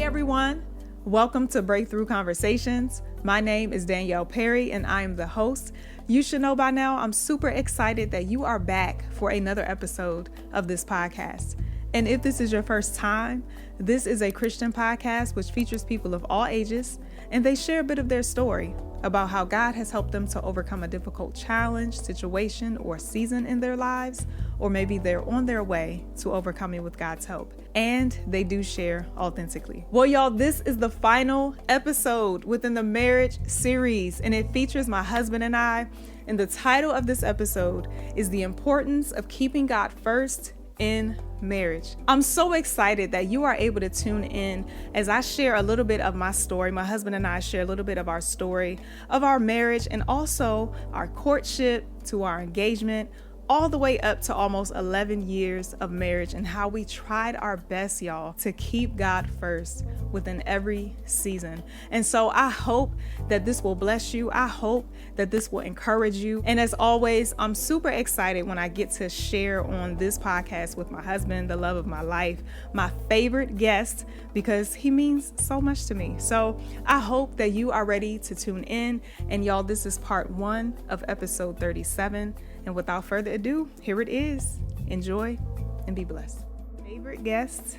everyone. Welcome to Breakthrough Conversations. My name is Danielle Perry and I am the host. You should know by now, I'm super excited that you are back for another episode of this podcast. And if this is your first time, this is a Christian podcast which features people of all ages, and they share a bit of their story about how God has helped them to overcome a difficult challenge, situation, or season in their lives, or maybe they're on their way to overcoming with God's help. And they do share authentically. Well, y'all, this is the final episode within the marriage series, and it features my husband and I. And the title of this episode is The Importance of Keeping God First in Marriage. I'm so excited that you are able to tune in as I share a little bit of my story. My husband and I share a little bit of our story of our marriage and also our courtship to our engagement, all the way up to almost 11 years of marriage, and how we tried our best, y'all, to keep God first within every season. And so I hope that this will bless you. I hope that this will encourage you. And as always, I'm super excited when I get to share on this podcast with my husband, the love of my life, my favorite guest, because he means so much to me. So I hope that you are ready to tune in. And y'all, this is part 1 of episode 37. And without further ado, here it is. Enjoy and be blessed. Favorite guest,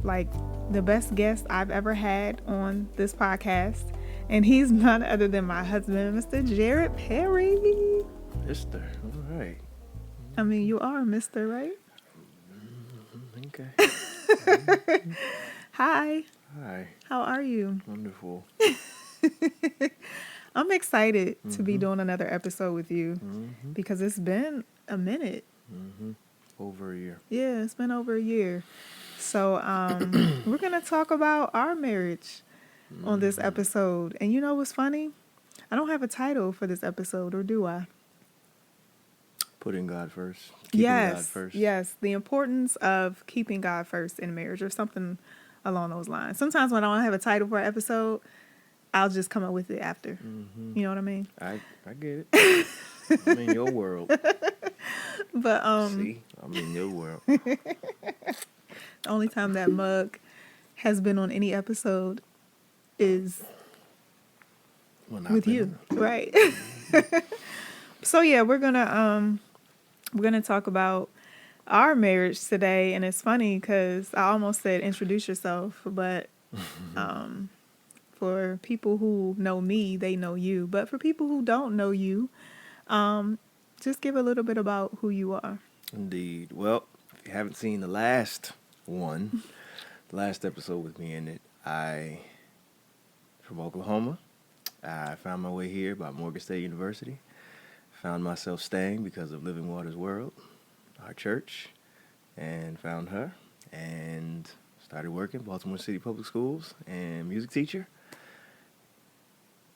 like the best guest I've ever had on this podcast. And he's none other than my husband, Mr. Jared Perry. Mr. All right. I mean, you are Mr., right? Okay. Hi. Hi. How are you? Wonderful. I'm excited to be doing another episode with you Mm-hmm. because it's been a minute. Mm-hmm. Over a year. Yeah, it's been over a year. So we're going to talk about our marriage on this episode. And you know what's funny? I don't have a title for this episode, or do I? Putting God first. Keeping God first. Yes. The importance of keeping God first in marriage, or something along those lines. Sometimes when I don't have a title for an episode, I'll just come up with it after. Mm-hmm. You know what I mean? I get it. I'm in your world. But See? I'm in your world. the only time that mug has been on any episode is with you. Right. So yeah, we're gonna talk about our marriage today, and it's funny because I almost said introduce yourself, but for people who know me, they know you. But for people who don't know you, just give a little bit about who you are. Indeed. Well, if you haven't seen the last episode with me in it, from Oklahoma. I found my way here by Morgan State University. Found myself staying because of Living Waters World, our church, and found her and started working Baltimore City Public Schools and music teacher.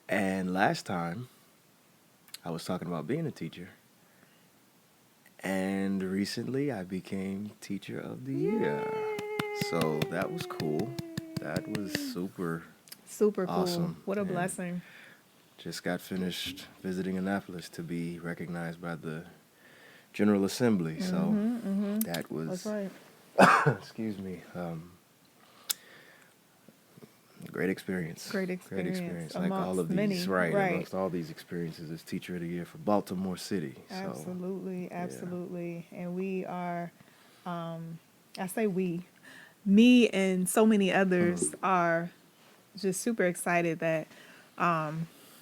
And last time I was talking about being a teacher, and recently I became Teacher of the Year. So that was cool. That was super Super awesome. cool. What a blessing. Just got finished visiting Annapolis to be recognized by the General Assembly. So that was, That's right. excuse me, great experience. Great experience. Like all of these, many, right, amongst all these experiences as Teacher of the Year for Baltimore City. Absolutely, So, absolutely. Yeah. And we are, I say we, me and so many others are just super excited that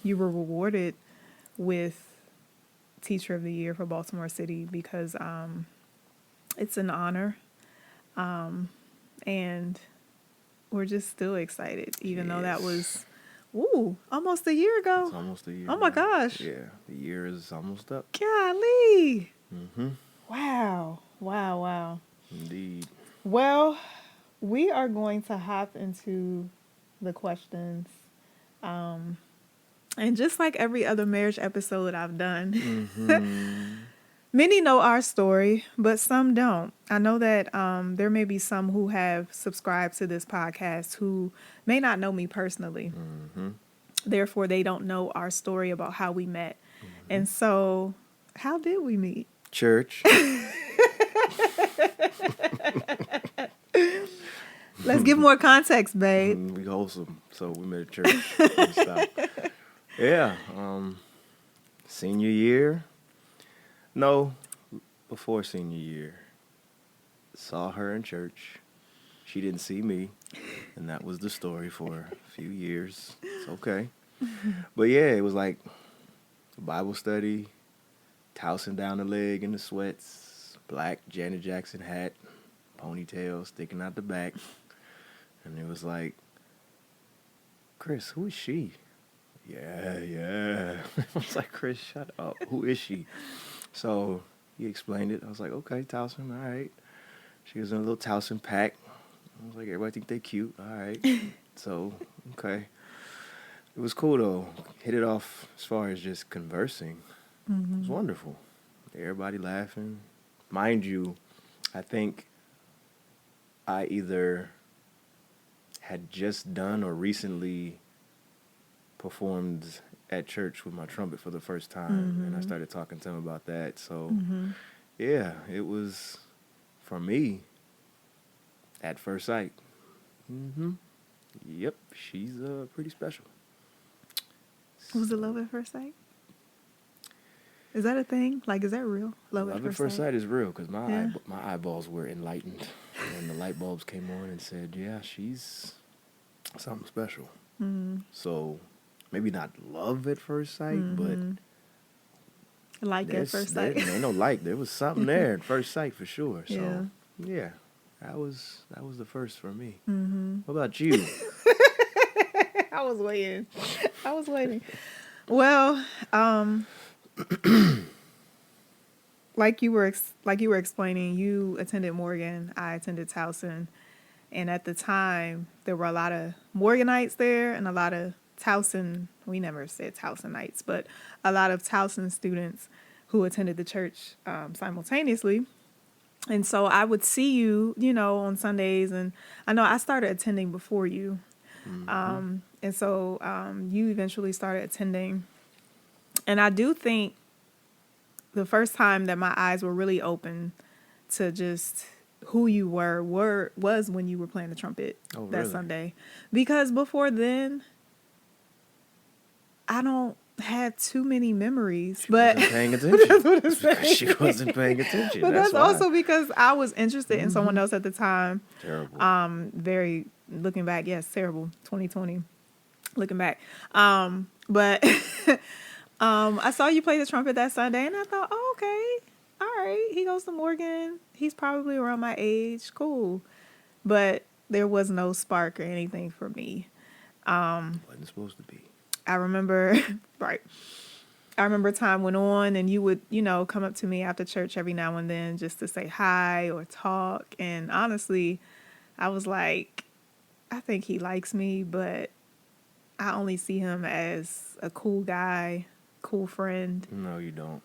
you were rewarded with Teacher of the Year for Baltimore City, because it's an honor, and we're just still excited, even though that was almost a year ago. It's almost a year. Oh my gosh. Yeah, the year is almost up. Golly. Mm-hmm. Wow. Indeed. Well, we are going to hop into the questions. And just like every other marriage episode I've done, many know our story, but some don't. I know that there may be some who have subscribed to this podcast who may not know me personally. Therefore, they don't know our story about how we met. And so, how did we meet? Church. Let's give more context, babe. We wholesome, so we met at church. And stuff. Yeah. Senior year. No, before senior year. Saw her in church. She didn't see me, and that was the story for a few years. It's okay. But yeah, it was like a Bible study, tousing down the leg in the sweats, black Janet Jackson hat, ponytail sticking out the back. And it was like, Chris, who is she? Yeah. I was like, Chris, shut up. Who is she? So he explained it. I was like, okay, Towson, all right. She was in a little Towson pack. I was like, everybody think they cute. All right. So, okay. It was cool, though. Hit it off as far as just conversing. It was wonderful. Everybody laughing. Mind you, I think I either had just done or recently performed at church with my trumpet for the first time. And I started talking to him about that. So, yeah, it was, for me, at first sight. Yep, she's pretty special. Was it love at first sight? Is that a thing? Like, is that real? Love at first sight is real because my eyeballs were enlightened. And the light bulbs came on and said, yeah, she's something special. So maybe not love at first sight, but like at first sight. There ain't no like. There was something there at first sight for sure. So Yeah. that was the first for me. What about you? I was waiting. Well, like you were explaining, you attended Morgan. I attended Towson, and at the time there were a lot of Morganites there and a lot of Towson. We never said Towsonites, but a lot of Towson students who attended the church simultaneously. And so I would see you, on Sundays, and I know I started attending before you. And so you eventually started attending. And I do think the first time that my eyes were really open to just who you was when you were playing the trumpet that Sunday. Because before then, I don't had too many memories, but wasn't paying attention. That's what I'm saying. She wasn't paying attention. But that's also because I was interested in someone else at the time. Terrible. Looking back, yes, terrible. 2020. Looking back, but I saw you play the trumpet that Sunday, and I thought, oh, okay, all right. He goes to Morgan. He's probably around my age. Cool, but there was no spark or anything for me. Wasn't supposed to be. I remember, right. I remember time went on and you would, come up to me after church every now and then just to say hi or talk. And honestly, I was like, I think he likes me, but I only see him as a cool guy, cool friend. No, you don't.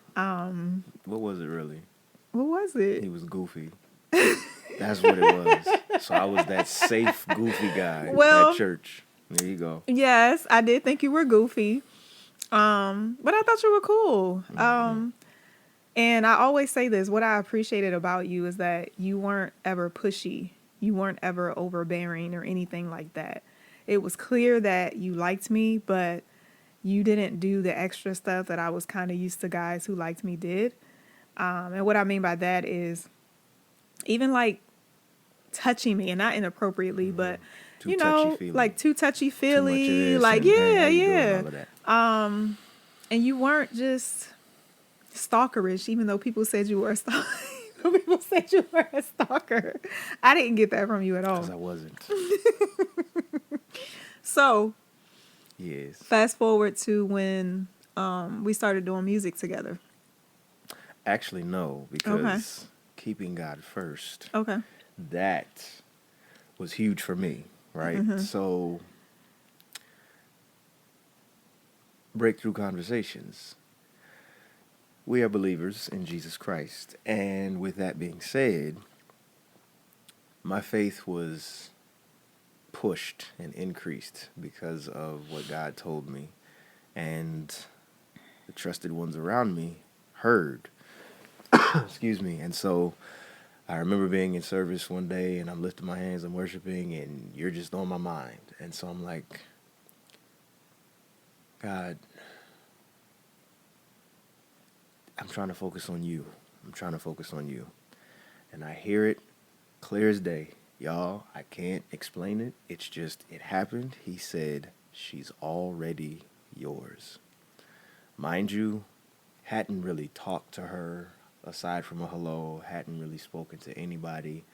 What was it really? What was it? He was goofy. That's what it was. So I was that safe, goofy guy at church. There you go. Yes, I did think you were goofy. But I thought you were cool. And I always say this, what I appreciated about you is that you weren't ever pushy. You weren't ever overbearing or anything like that. It was clear that you liked me, but you didn't do the extra stuff that I was kind of used to guys who liked me did. And what I mean by that is even like touching me, and not inappropriately, but too touchy-feely. Like too touchy-feely, too much like, of this, yeah. all of that. And you weren't just stalkerish, even though people said you were a stalker. People said you were a stalker. I didn't get that from you at all. Because I wasn't. So, yes. Fast forward to when we started doing music together. Actually, no, because keeping God first. Okay. That was huge for me, right? So, breakthrough conversations. We are believers in Jesus Christ. And with that being said, my faith was pushed and increased because of what God told me. And the trusted ones around me heard. Excuse me. And so I remember being in service one day and I'm lifting my hands, I'm worshiping, and you're just on my mind. And so I'm like, God, I'm trying to focus on you. I'm trying to focus on you. And I hear it clear as day. Y'all, I can't explain it. It's just, it happened. He said, she's already yours. Mind you, hadn't really talked to her aside from a hello, hadn't really spoken to anybody.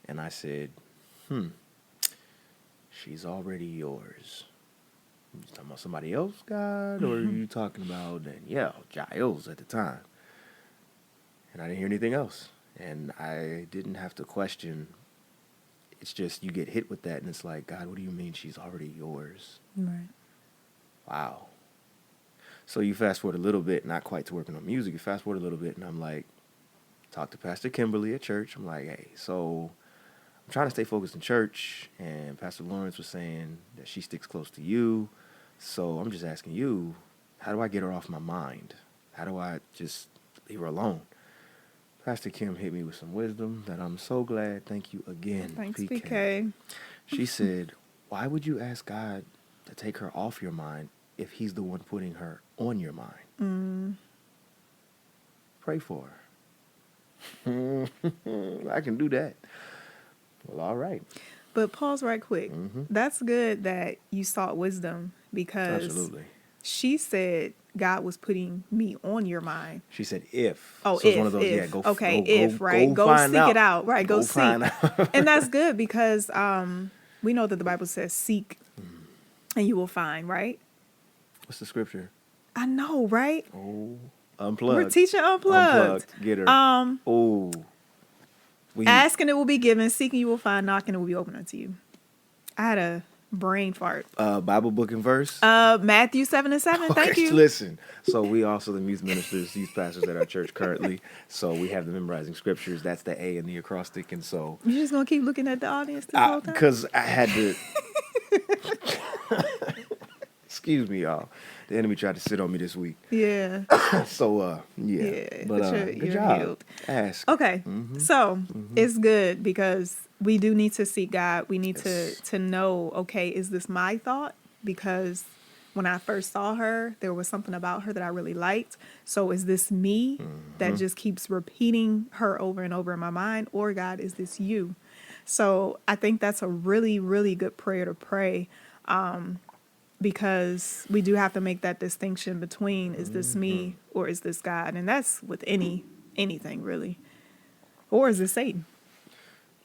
And I said, she's already yours. You talking about somebody else, God? Or are you talking about Danielle, Giles at the time? And I didn't hear anything else. And I didn't have to question. It's just you get hit with that, and it's like, God, what do you mean she's already yours? Right. Wow. So you fast forward a little bit, not quite to working on music. You fast forward a little bit, and I'm like, talk to Pastor Kimberly at church. I'm like, hey, so I'm trying to stay focused in church, and Pastor Lawrence was saying that she sticks close to you. So I'm just asking you, how do I get her off my mind? How do I just leave her alone? Pastor Kim hit me with some wisdom that I'm so glad. Thank you again, Thanks, PK. PK. She said, why would you ask God to take her off your mind if he's the one putting her on your mind? Pray for her. I can do that. Well, all right. But pause right quick. That's good that you sought wisdom because Absolutely. she said God was putting me on your mind. She said if. Oh, so if, it's one of those, if. yeah, go okay, go, if, go, right? Go find seek out. it out. Right, go seek. Find out. And that's good because we know that the Bible says seek and you will find, right? What's the scripture? I know, right? Oh, unplugged. We're teaching unplugged. Get her. Asking it will be given, seeking you will find, knocking it will be open unto you. I had a brain fart. Bible book and verse? Matthew 7:7. Thank you. Listen, so we also the youth ministers, youth pastors at our church currently. So we have the memorizing scriptures. That's the A in the acrostic, and so You're just gonna keep looking at the audience this whole time? Because I had to. Excuse me, y'all. The enemy tried to sit on me this week. Yeah. So yeah. But good job. Healed. Ask. Okay. So it's good because we do need to seek God. We need to know, okay, is this my thought? Because when I first saw her, there was something about her that I really liked. So is this me that just keeps repeating her over and over in my mind? Or God, is this you? So I think that's a really, really good prayer to pray. Because we do have to make that distinction between is this me or is this God? And that's with anything really. Or is this Satan?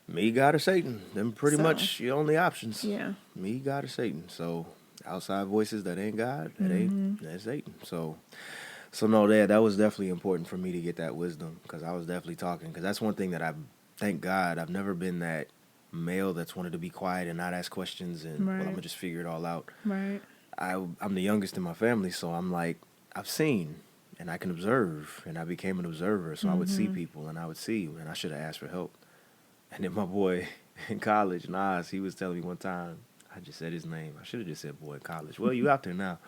Me, God, or Satan. Them pretty much your only options. Yeah. Me, God, or Satan. So outside voices that ain't God, that's Satan. So no, that was definitely important for me to get that wisdom because I was definitely talking. Because that's one thing that thank God, I've never been that male that's wanted to be quiet and not ask questions and well, I'm gonna just figure it all out. Right. I'm the youngest in my family, so I'm like, I've seen and I can observe, and I became an observer. So I would see people and I would see, and I should have asked for help. And then my boy in college, Nas, he was telling me one time, I just said his name. I should have just said boy in college. Well, you out there now.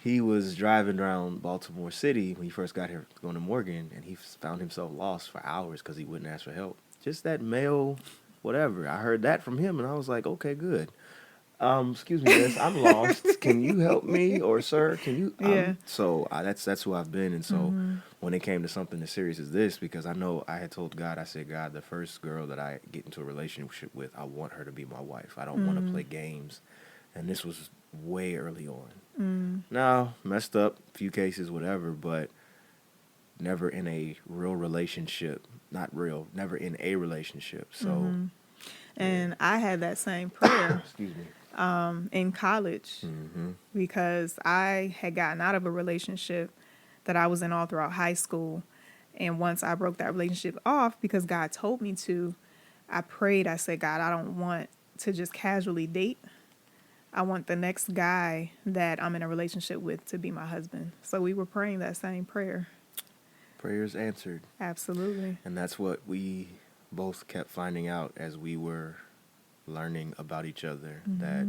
He was driving around Baltimore City when he first got here going to Morgan, and he found himself lost for hours because he wouldn't ask for help. Just that male, whatever. I heard that from him, and I was like, okay, good. Excuse me, miss, I'm lost. Can you help me? Or, sir, can you? Yeah. So that's who I've been. And so when it came to something as serious as this, because I know I had told God, I said, God, the first girl that I get into a relationship with, I want her to be my wife. I don't want to play games. And this was way early on. Now, messed up, few cases, whatever, but never in a real relationship. Not real, never in a relationship. So. And I had that same prayer. Excuse me. In college because I had gotten out of a relationship that I was in all throughout high school. And once I broke that relationship off because God told me to, I prayed. I said, God, I don't want to just casually date. I want the next guy that I'm in a relationship with to be my husband. So we were praying that same prayer. Prayers answered. Absolutely. And that's what we both kept finding out as we were learning about each other, that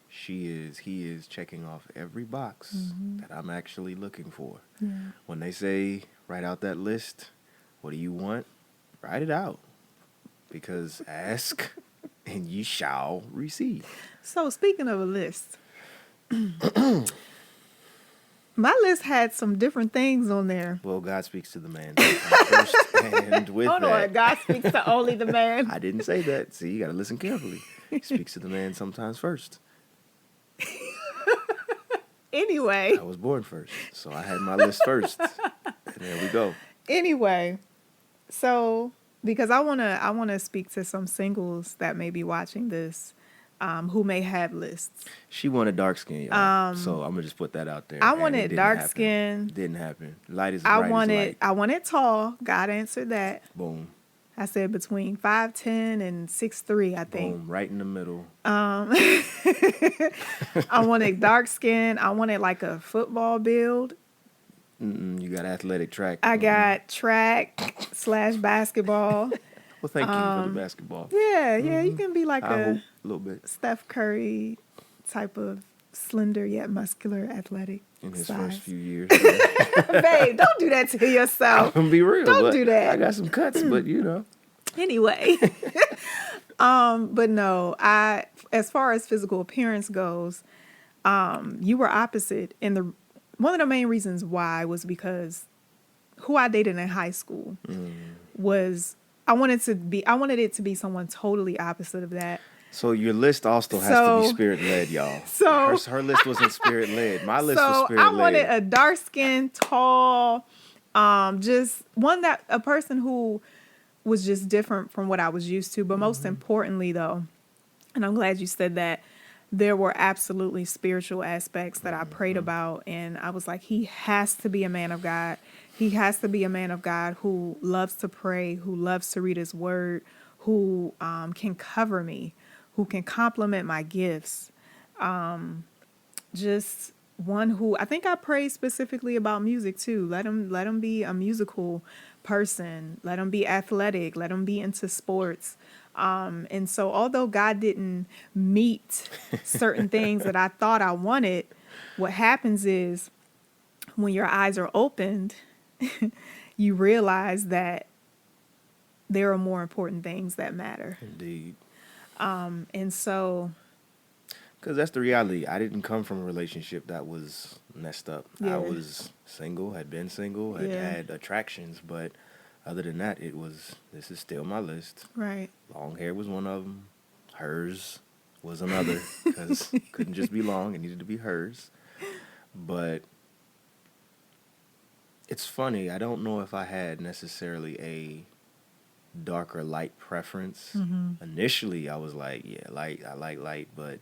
he is checking off every box that I'm actually looking for. Yeah. When they say write out that list, What do you want? Write it out. Because ask and ye shall receive. So speaking of a list, my list had some different things on there. Well, God speaks to the man first, and with Hold that, on, God speaks to only the man. I didn't say that. See, you got to listen carefully. He speaks to the man sometimes first. Anyway. I was born first, so I had my list first. And there we go. Anyway, so because I wanna speak to some singles that may be watching this, who may have lists. She wanted dark skin, y'all. So I'm gonna just put that out there. I and wanted dark skin. Didn't happen. Light is I bright as light. wanted tall. God answered that. Boom. I said between 5'10" and 6'3", I think. Boom. Right in the middle. I wanted dark skin. I wanted like a football build. You got athletic track. I got track / basketball. Well, thank you for the basketball. Yeah, you can be like A little bit. Steph Curry type of slender yet muscular athletic In his size. first few years. Babe, don't do that to yourself. I'm gonna be real. Don't do that. I got some cuts, but you know. Anyway. But no, as far as physical appearance goes, you were opposite. And one of the main reasons why was because who I dated in high school was I wanted it to be someone totally opposite of that. So your list also has to be spirit-led, y'all. So her list wasn't spirit-led. My list was spirit-led. I wanted a dark-skinned, tall, just a person who was just different from what I was used to. But most importantly, though, and I'm glad you said that, there were absolutely spiritual aspects that I prayed about. And I was like, he has to be a man of God. He has to be a man of God who loves to pray, who loves to read his word, who can cover me, who can complement my gifts. Just one who, I think I prayed specifically about music too. Let him be a musical person. Let him be athletic. Let him be into sports. And so although God didn't meet certain things that I thought I wanted, what happens is when your eyes are opened, you realize that there are more important things that matter. Indeed. And so... Because that's the reality. I didn't come from a relationship that was messed up. Yeah. I was single, had been single, had had attractions, but other than that, this is still my list. Right. Long hair was one of them. Hers was another, because it couldn't just be long. It needed to be hers. But it's funny. I don't know if I had necessarily a dark or light preference. Initially, I was like, light. I like light. But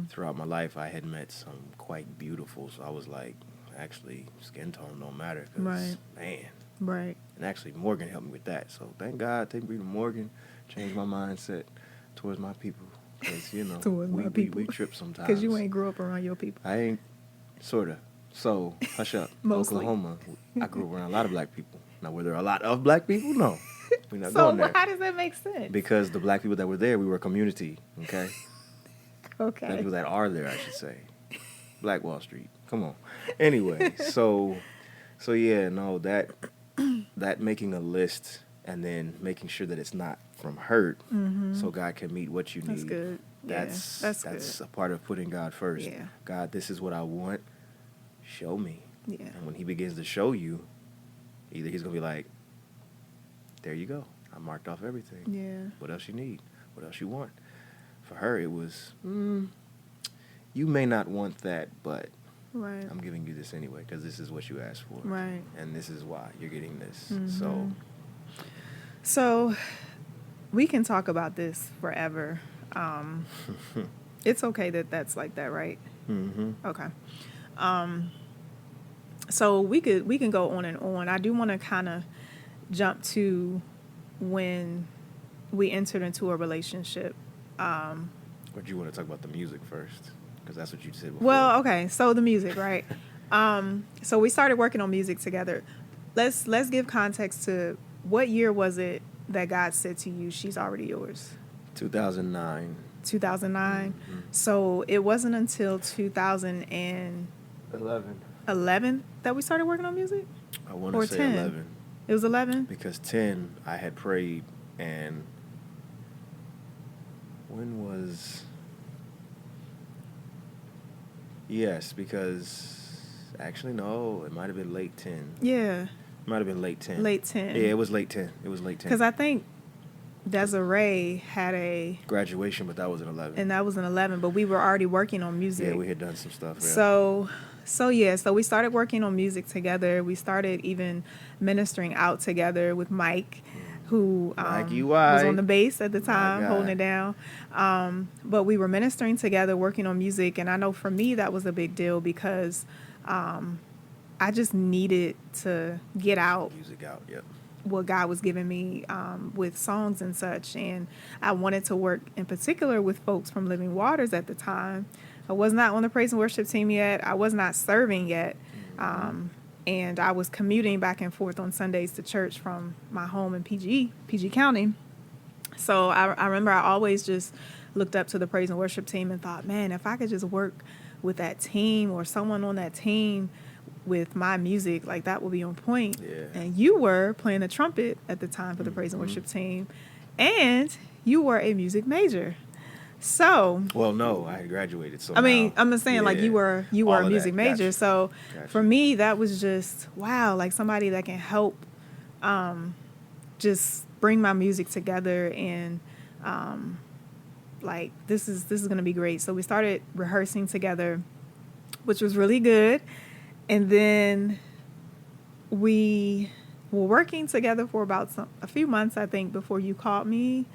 throughout my life, I had met some quite beautiful. So I was like, actually, skin tone don't matter. Cause, man. Right. And actually, Morgan helped me with that. So thank God, thank me to Morgan, changed my mindset towards my people. Because, you know, we trip sometimes. Because you ain't grew up around your people. I ain't, sort of. So, hush up. Mostly. Oklahoma, I grew up around a lot of black people. Now, were there a lot of black people? No. We're not going there. So how does that make sense? Because the black people that were there, we were a community, okay? Okay. Black people that are there, I should say. Black Wall Street. Come on. Anyway, so yeah, no, that making a list and then making sure that it's not from hurt so God can meet what you need. That's good. That's good. a part of putting God first. Yeah. God, this is what I want. Show me. Yeah. And when he begins to show you, either he's going to be like, there you go. I marked off everything. Yeah. What else you need? What else you want? For her, it was, you may not want that, but Right. I'm giving you this anyway because this is what you asked for. Right. And this is why you're getting this. So we can talk about this forever. It's okay that that's like that, right? Okay. So we can go on and on. I do want to kind of jump to when we entered into a relationship. Or do you want to talk about the music first? Because that's what you said before. Well, okay. So the music, right? So we started working on music together. Let's give context to what year was it that God said to you, she's already yours? 2009. 2009. So it wasn't until 2011 that we started working on music? I want Or to say 10? 11. It was 11? Because 10, I had prayed, and when was... Yes, because... Actually, no, it might have been late 10. Yeah. It might have been late 10. Late 10. Yeah, it was late 10. It was late 10. Because I think Desiree had a... Graduation, but that was an 11. And that was an 11, but we were already working on music. Yeah, we had done some stuff. Yeah. So we started working on music together. We started even ministering out together with Mike, who was on the bass at the time, holding it down. But we were ministering together, working on music. And I know for me that was a big deal because I just needed to get out. Music out, yep. What God was giving me with songs and such. And I wanted to work in particular with folks from Living Waters at the time. I was not on the praise and worship team yet. I was not serving yet. And I was commuting back and forth on Sundays to church from my home in PG County. So I remember I always just looked up to the praise and worship team and thought, man, if I could just work with that team or someone on that team with my music, like that would be on point. Yeah. And you were playing the trumpet at the time for the praise and worship team, and you were a music major. So, well, no, I had graduated. So I mean, I'm just saying, like you were a music major. Gotcha. So Gotcha. For me, that was just wow, like somebody that can help, just bring my music together and, like this is gonna be great. So we started rehearsing together, which was really good. And then we were working together for about a few months, I think, before you called me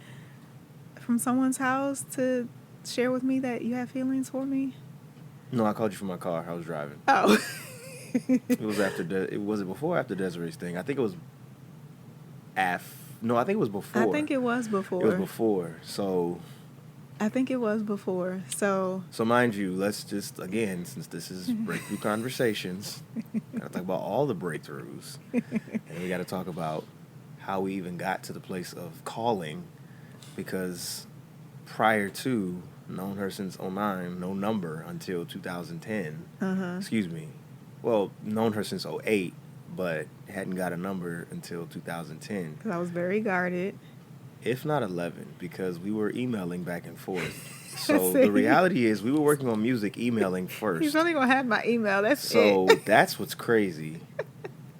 from someone's house to share with me that you had feelings for me. No, I called you from my car. I was driving. Oh. It was was it before or after Desiree's thing? I think it was No, I think it was before. I think it was before. It was before. So I think it was before. So mind you, let's just, again, since this is Breakthrough Conversations, got to talk about all the breakthroughs. And we got to talk about how we even got to the place of calling, because prior to, known her since 2009, no number until 2010. Excuse me. Well, known her since 2008, but hadn't got a number until 2010. Because I was very guarded. If not 11, because we were emailing back and forth. So the reality is we were working on music, emailing first. He's only going to have my email. That's so it. That's what's crazy.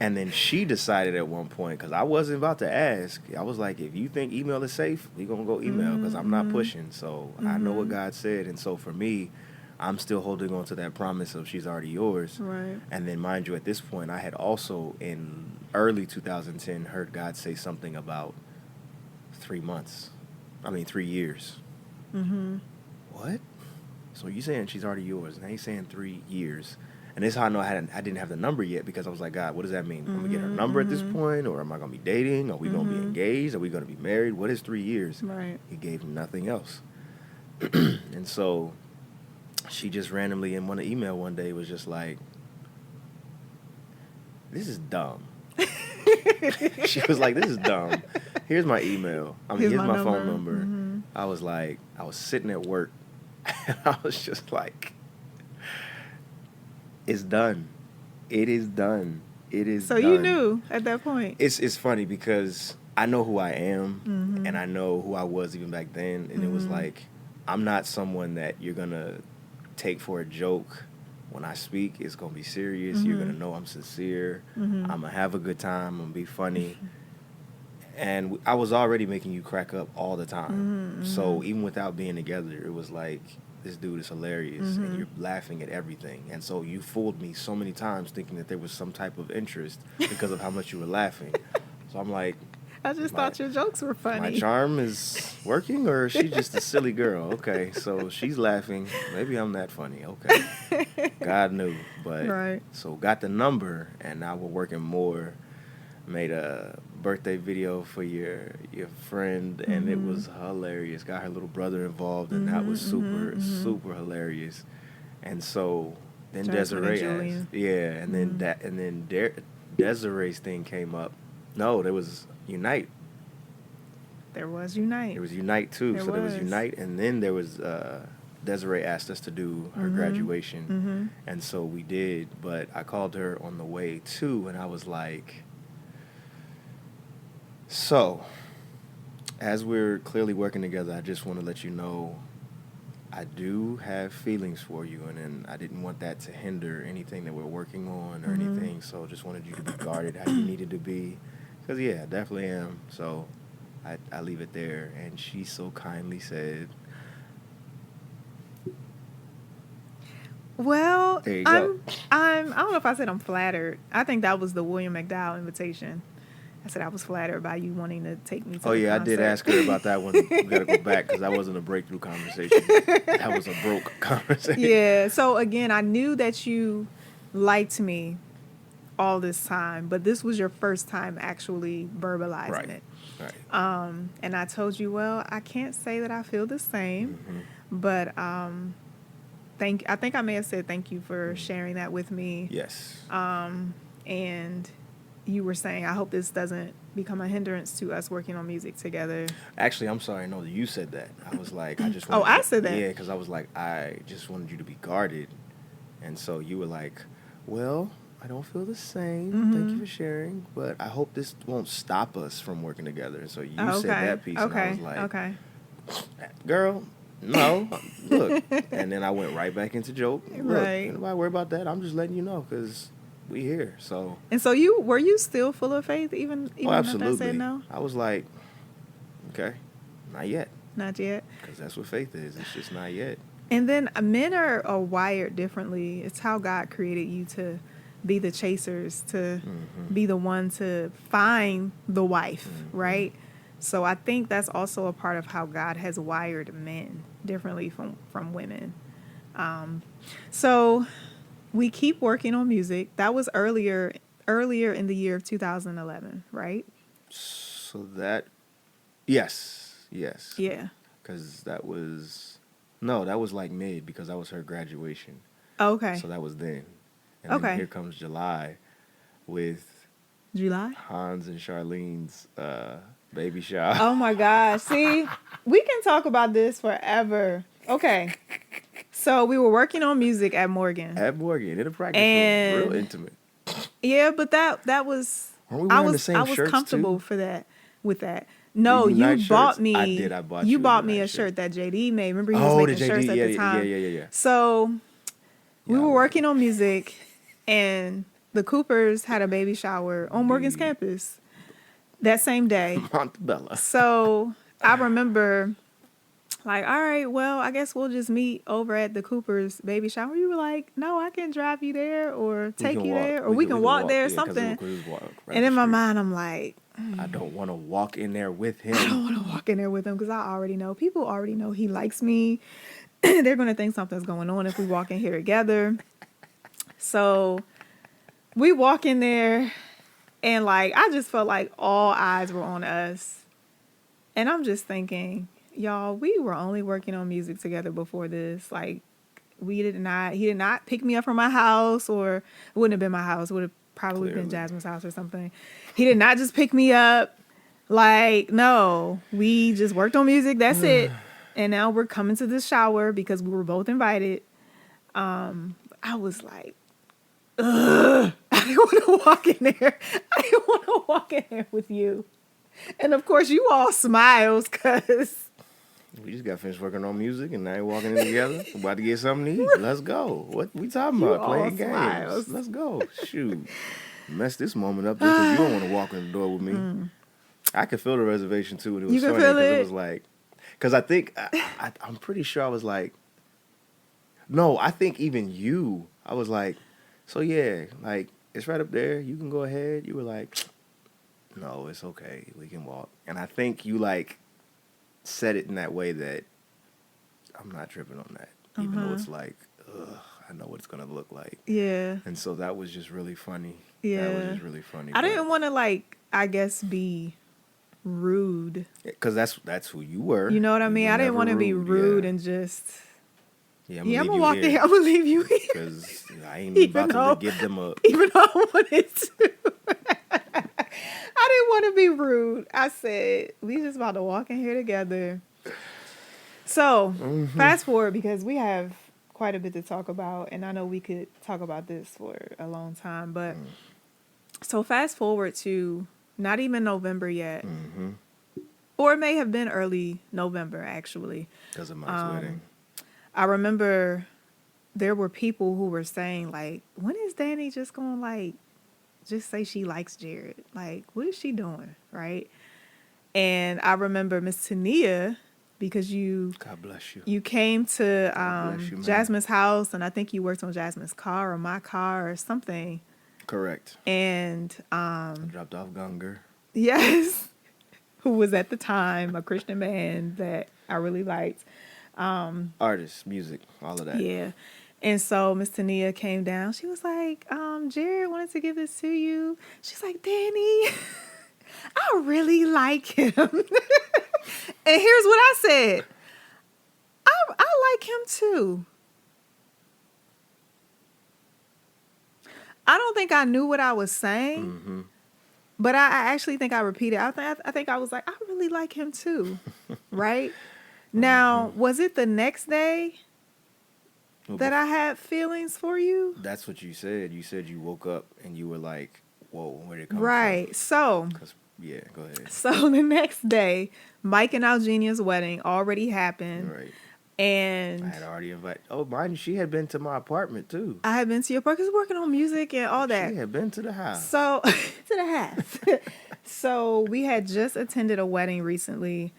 And then she decided at one point, because I wasn't about to ask, I was like, if you think email is safe, we're going to go email, because I'm not pushing. So I know what God said. And so for me, I'm still holding on to that promise of she's already yours. Right. And then, mind you, at this point, I had also, in early 2010, heard God say something about 3 years. What? So you saying she's already yours, and now he's saying 3 years. And this is how I know I didn't have the number yet, because I was like, God, what does that mean? I'm going to get her number at this point, or am I going to be dating? Are we going to be engaged? Are we going to be married? What is 3 years? Right. He gave nothing else. And so she just randomly in one email one day was just like, this is dumb. She was like, this is dumb. Here's my email. Here's my phone number. I was like, I was sitting at work, and I was just like, it's done. It is done. It is so done. You knew at that point. It's funny because I know who I am, and I know who I was even back then, and it was like, I'm not someone that you're going to take for a joke. When I speak, it's going to be serious. You're going to know I'm sincere. I'm going to have a good time. I'm going to be funny. And I was already making you crack up all the time. So even without being together, it was like, this dude is hilarious, and you're laughing at everything. And so you fooled me so many times thinking that there was some type of interest because of how much you were laughing. So I'm like, I just thought your jokes were funny. My charm is working, or is she just a silly girl? Okay, so she's laughing. Maybe I'm that funny. Okay. God knew. But right. So got the number, and now we're working more. Made a birthday video for your friend, and it was hilarious. Got her little brother involved, and that was super hilarious. And so then Desiree asked, and then Desiree's thing came up. No, there was Unite. There was Unite. There was Unite too. There was Unite, and then there was Desiree asked us to do her graduation, and so we did. But I called her on the way too, and I was like, So, as we're clearly working together, I just want to let you know I do have feelings for you, and then I didn't want that to hinder anything that we're working on or anything. So, just wanted you to be guarded how you needed to be. Because, yeah, I definitely am. So, I leave it there. And she so kindly said, Well, there you go. I don't know if I said I'm flattered. I think that was the William McDowell invitation. I said I was flattered by you wanting to take me to Oh, the yeah, I concert. did ask her about that one. We got to go back because that wasn't a breakthrough conversation. That was a broke conversation. Yeah. So again, I knew that you liked me all this time, but this was your first time actually verbalizing Right. it. Right. And I told you, well, I can't say that I feel the same, but I think I may have said thank you for sharing that with me. Yes. And you were saying, I hope this doesn't become a hindrance to us working on music together. Actually, I'm sorry. No, you said that. I was like, I just Oh, wanted I you- said that. Yeah, because I was like, I just wanted you to be guarded. And so you were like, well, I don't feel the same. Thank you for sharing. But I hope this won't stop us from working together. And so you said that piece. And I was like, Okay. girl, no, look. And then I went right back into joke. Look, Right. ain't nobody worry about that. I'm just letting you know because we here. So, And so were you still full of faith even after I absolutely. said no? I was like, okay, not yet. Not yet. Because that's what faith is. It's just not yet. And then men are wired differently. It's how God created you to be the chasers, to be the one to find the wife, right? So I think that's also a part of how God has wired men differently from women. So we keep working on music. That was earlier in the year of 2011, right? So that, yes. Yeah. Because that was like mid because that was her graduation. Okay. So that was then. And Okay. then here comes July with July? Hans and Charlene's baby shower. Oh my gosh. See, we can talk about this forever. Okay. So we were working on music at Morgan. At Morgan, in a practice And- room. Real intimate. Yeah, but that was Weren't we I wearing was the same I was shirts, comfortable too? with that. No, The you Unite bought shirts? me. I did. I bought you you a bought me Unite a shirt. shirt that JD made. Remember he was Oh, making the shirts JD, at the time. yeah. So we Yeah, I were was- working on music, and the Coopers had a baby shower on Morgan's Indeed. campus that same day. Montebello. So I remember, like, all right, well, I guess we'll just meet over at the Cooper's baby shower. You were like, no, I can drive you there or take can you walk. there, or we can walk there or Yeah, 'cause something. it was walk right And up in the my street. mind, I'm like, I don't want to walk in there with him. I don't want to walk in there with him because I already know. People already know he likes me. They're going to think something's going on if we walk in here together. So we walk in there, and like, I just felt like all eyes were on us. And I'm just thinking, y'all, we were only working on music together before this. Like, he did not pick me up from my house, or it wouldn't have been my house. It would have probably been Clearly. Jasmine's house or something. He did not just pick me up. Like, no, we just worked on music. That's it. And now we're coming to this shower because we were both invited. I was like, ugh, I didn't want to walk in there. I didn't want to walk in there with you. And of course, you all smiles because We just got finished working on music and now we're walking in together. We're about to get something to eat. Let's go. What we talking You about? all Playing games. smiles. Let's go. Shoot. Mess this moment up just because you don't want to walk in the door with me. I could feel the reservation too. And it was You could funny feel because it? it was like, because I think, I'm pretty sure I was like, no, I think even you, I was like, so yeah, like, it's right up there. You can go ahead. You were like, no, it's okay. We can walk. And I think you like said it in that way that I'm not tripping on that. Even though it's like, ugh, I know what it's going to look like. yeah, And so that was just really funny. yeah. That was just really funny. I didn't want to, like, I guess, be rude. Because that's who you were. You know what I You mean? were I didn't never want to be rude yeah. and just, Yeah, I'm going to leave walk you in here. I'm going to leave you here. Because I ain't Even about though- to give them a... Even though I wanted to. I didn't want to be rude. I said, we just about to walk in here together. So, fast forward, because we have quite a bit to talk about, and I know we could talk about this for a long time, but so fast forward to Not even November yet. Mm-hmm. Or it may have been early November, actually. Because of Mike's wedding. I remember there were people who were saying, like, when is Danny just going to, like, just say she likes Jared? Like, what is she doing, right? And I remember Miss Tania, because God bless you. you came to bless you, man. Jasmine's house, and I think you worked on Jasmine's car or my car or something. Correct. And I dropped off Gunger. yes, who was at the time a Christian man that I really liked. Artists, music, all of that. Yeah. And so Miss Tania came down. She was like, Jared wanted to give this to you. She's like, Danny, I really like him. And here's what I said. I like him too. I don't think I knew what I was saying, Mm-hmm. but I actually think I repeated. I think I was like, I really like him too. Right? Now, was it the next day that I had feelings for you? That's what you said. You said you woke up and you were like, whoa, where did it come from? Right. So, Yeah, go ahead. so the next day, Mike and Algenia's wedding already happened. Right. And I had already invited. Oh, mind you, she had been to my apartment too. I had been to your park, because working on music and all that. She had been to the house. So, to the house. So, we had just attended a wedding recently.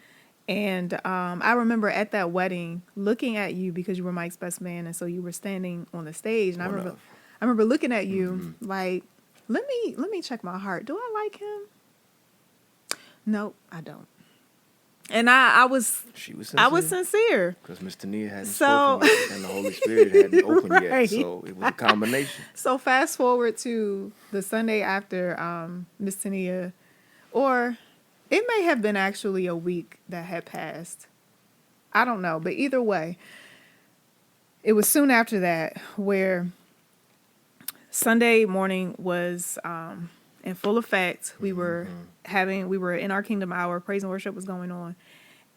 And I remember at that wedding looking at you, because you were Mike's best man. And so you were standing on the stage. And I remember looking at you like, let me check my heart. Do I like him? Nope, I don't. And I was sincere. Because Miss Tania hadn't So- spoken and the Holy Spirit hadn't opened Right. yet. So it was a combination. So fast forward to the Sunday after Miss Tania, or it may have been actually a week that had passed. I don't know. But either way, it was soon after that where Sunday morning was in full effect. We were in our Kingdom Hour. Praise and worship was going on.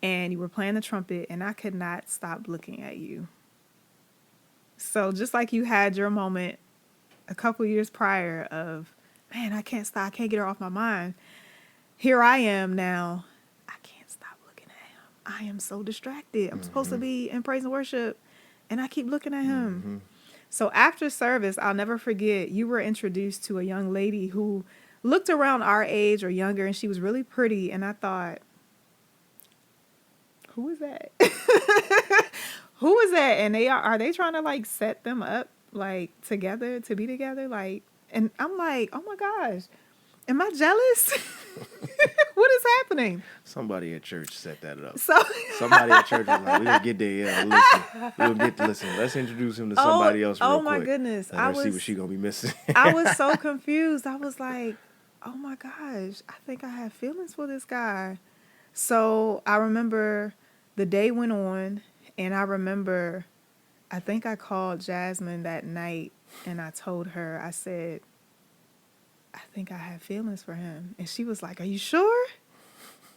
And you were playing the trumpet, and I could not stop looking at you. So just like you had your moment a couple years prior of, man, I can't stop. I can't get her off my mind. Here I am now. I can't stop looking at him. I am so distracted. I'm supposed to be in praise and worship, and I keep looking at him. So after service, I'll never forget, you were introduced to a young lady who looked around our age or younger, and she was really pretty. And I thought, who is that? Who is that? And are they trying to like set them up like together to be together? Like, and I'm like, oh my gosh, am I jealous? What is happening? Somebody at church set that up. So Somebody at church was like, we didn't get there yet. Listen. We don't get to listen. Let's introduce him to somebody else real quick. Oh my goodness. Let her see what she going to be missing. I was so confused. I was like, oh my gosh, I think I have feelings for this guy. So I remember the day went on, and I remember, I think I called Jasmine that night, and I told her, I said, I think I have feelings for him. And she was like, are you sure?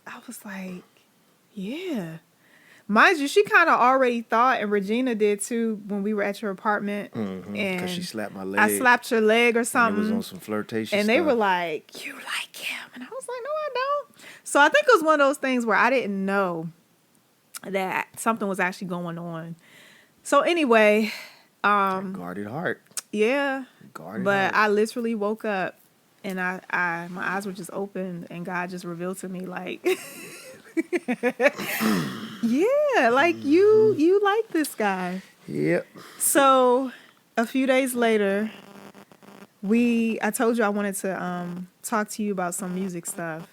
I was like, yeah. Mind you, she kind of already thought, and Regina did too, when we were at your apartment. And Because she slapped my leg. I slapped your leg or something. And it was on some flirtation and stuff. they were like, you like him. And I was like, no, I don't. So I think it was one of those things where I didn't know that something was actually going on. So anyway. Guarded heart. Yeah. Guarded but heart. I literally woke up, and my eyes were just open, and God just revealed to me like, yeah, like you like this guy. Yep. So a few days later, I told you I wanted to talk to you about some music stuff,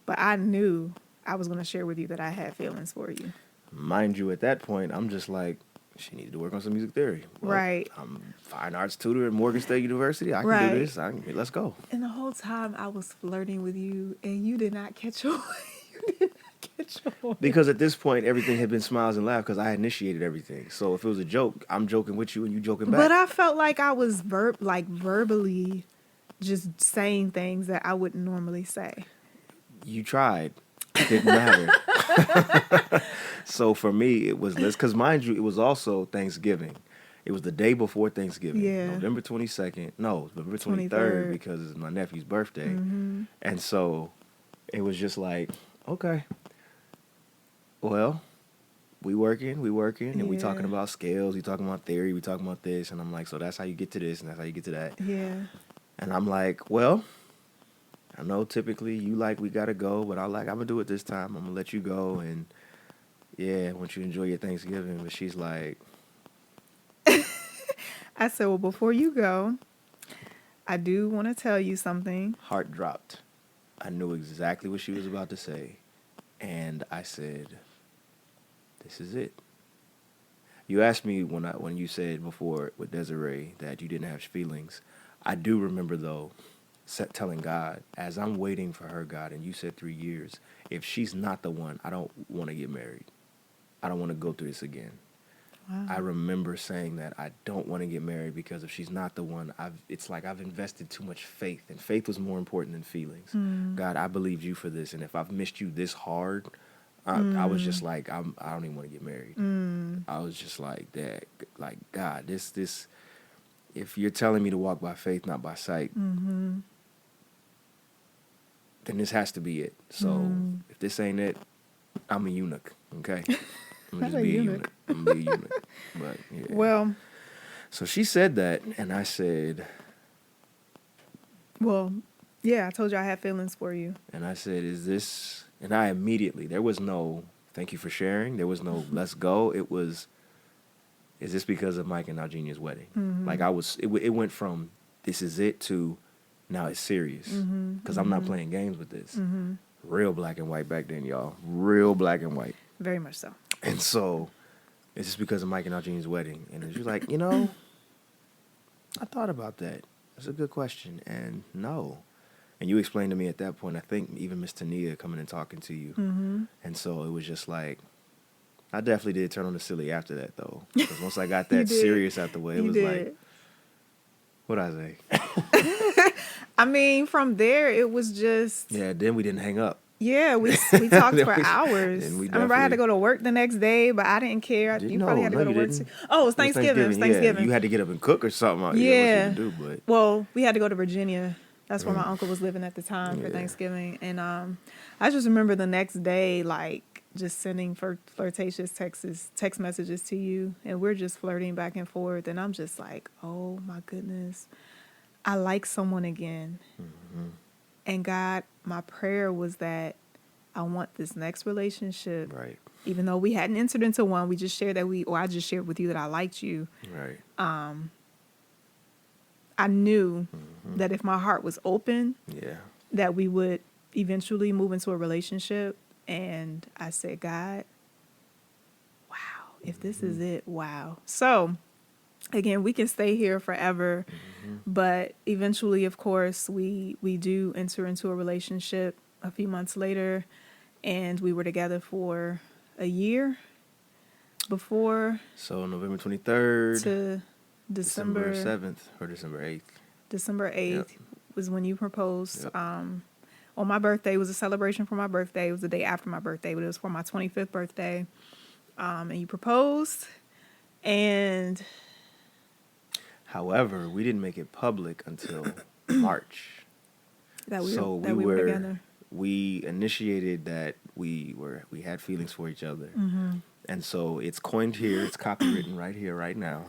but I knew I was going to share with you that I had feelings for you. Mind you, at that point, I'm just like, she needed to work on some music theory. Well, Right. I'm fine arts tutor at Morgan State University. I can Right. do this. Let's go. And the whole time I was flirting with you, and you did not catch on. You did not catch on. Because at this point, everything had been smiles and laughs because I had initiated everything. So if it was a joke, I'm joking with you and you joking back. But I felt like I was verbally just saying things that I wouldn't normally say. You tried. It didn't matter. So for me, it was this. Because mind you, it was also Thanksgiving. It was the day before Thanksgiving, Yeah. November 22nd. No, November 23rd, 23rd. because it's my nephew's birthday. Mm-hmm. And so it was just like, okay, well, we working, and we talking Yeah. about scales, we talking about theory, we talking about this. And I'm like, so that's how you get to this, and that's how you get to that. Yeah. And I'm like, well, I know typically you like, we got to go, but I'm going to do it this time. I'm going to let you go. And yeah, I want you to enjoy your Thanksgiving. But she's like, I said, well, before you go, I do want to tell you something. heart dropped. I knew exactly what she was about to say. And I said, this is it. You asked me when you said before with Desiree that you didn't have feelings. I do remember, though, telling God, as I'm waiting for her, God, and you said 3 years, if she's not the one, I don't want to get married. I don't want to go through this again. Wow. I remember saying that I don't want to get married because if she's not the one, it's like I've invested too much faith, and faith was more important than feelings. God, I believed you for this, and if I've missed you this hard, I was just like, I don't even want to get married. I was just like that, like, God, this, if you're telling me to walk by faith, not by sight, then this has to be it. So if this ain't it, I'm a eunuch, okay? I'm gonna just be a eunuch. I'm gonna be a eunuch. But yeah. Well, So she said that, and I said, yeah, I told you I had feelings for you. and I said, is this? And I immediately, there was no thank you for sharing. There was no let's go. It was, is this because of Mike and Algenia's wedding? Like it went from this is it to now it's serious because I'm not playing games with this. Real black and white back then, y'all. Real black and white. Very much so. And so, it's just because of Mike and Algenia's wedding. And she was like, I thought about that. That's a good question. And no. And you explained to me at that point, I think even Miss Tania coming and talking to you. And so it was just like, I definitely did turn on the silly after that, though. Because once I got that serious out the way, it was like, what'd I say? I mean, from there, it was just... Yeah, then we didn't hang up. Yeah, we talked for hours. I remember I had to go to work the next day, but I didn't care. You probably had to go to work too. Oh, it was Thanksgiving. It was Thanksgiving. Yeah, you had to get up and cook or something. Yeah. You know what you do, but... Well, we had to go to Virginia. That's where my uncle was living at the time for Thanksgiving. And I just remember the next day, like, just sending flirtatious text messages to you. And we're just flirting back and forth. And I'm just like, oh, my goodness. I like someone again. And God, my prayer was that I want this next relationship. Right. Even though we hadn't entered into one, we just shared that I just shared with you that I liked you. Right. I knew that if my heart was open, that we would eventually move into a relationship. And I said, God, wow, if this is it, wow. So, again, we can stay here forever. But eventually, of course, we do enter into a relationship a few months later. And we were together for a year before. So November 23rd to December 7th or December 8th. December 8th was when you proposed. Yep. On my birthday, it was a celebration for my birthday. It was the day after my birthday, but it was for my 25th birthday. And you proposed. And however, we didn't make it public until March. That we were together. We initiated that we had feelings for each other. And so it's coined here, it's copywritten right here, right now.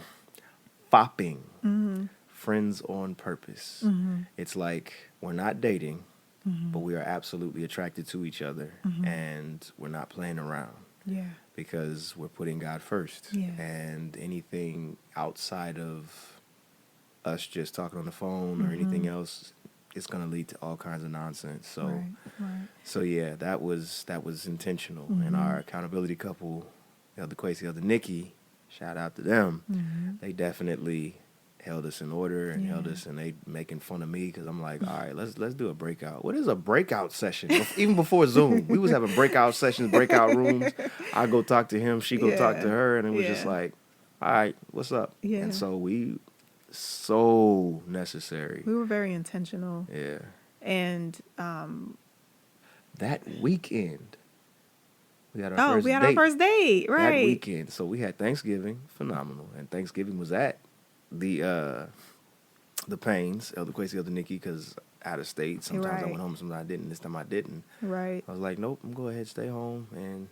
Fopping. Friends on purpose. It's like we're not dating, but we are absolutely attracted to each other. And we're not playing around. Yeah. Because we're putting God first. Yeah. And anything outside of us just talking on the phone or anything else, it's going to lead to all kinds of nonsense. So, so yeah, that was intentional. And our accountability couple, Elder Quasi, Elder Nikki, shout out to them. They definitely held us in order and held us, and they making fun of me because I'm like, all right, let's do a breakout. What is a breakout session? Even before Zoom, we was having breakout sessions, breakout rooms. I go talk to him, she go talk to her, and it was just like, all right, what's up? Yeah. And so so necessary. We were very intentional. Yeah. And that weekend, We had our Oh, first we had date our first date, that right? weekend. So we had Thanksgiving, phenomenal, and Thanksgiving was at the Paynes, Elder Quasi, Elder Nikki, because out of state. Sometimes I Right. went home, sometimes I didn't. This time I didn't. Right. I was like, nope, I'm go ahead, stay home, and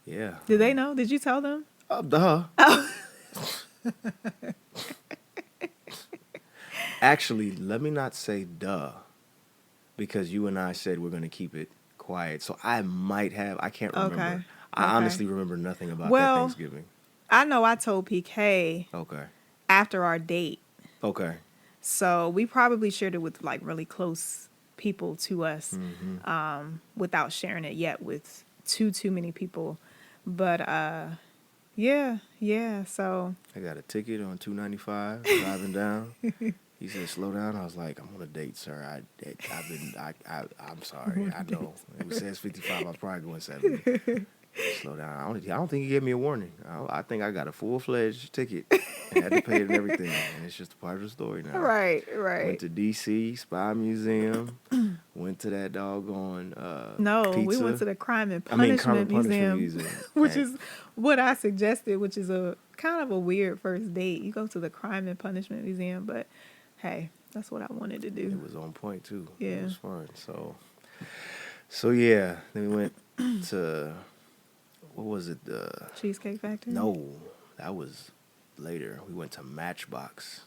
yeah. Did they know? Did you tell them? Duh. Oh. Actually, let me not say duh, because you and I said we're going to keep it quiet. So I might have. I can't remember. Okay. I honestly remember nothing about that Well, Thanksgiving. I know I told PK Okay. after our date. Okay. So we probably shared it with like really close people to us, without sharing it yet with too many people. But yeah. So I got a ticket on 295 driving down. He said, "Slow down." I was like, "I'm on a date, sir. I'm sorry. I know it says 55. I'm probably going 70. Slow down. I don't think he gave me a warning. I think I got a full-fledged ticket and had to pay it and everything. And it's just a part of the story now. right. Went to D.C. Spy Museum. Went to that doggone No, pizza. we went to the Crime and Crime and Punishment Punishment Museum, which is what I suggested, which is a kind of a weird first date. You go to the Crime and Punishment Museum, but hey, that's what I wanted to do. It was on point too. Yeah. It was fun. So yeah. Then we went to, what was it? Cheesecake Factory? No, that was later. We went to Matchbox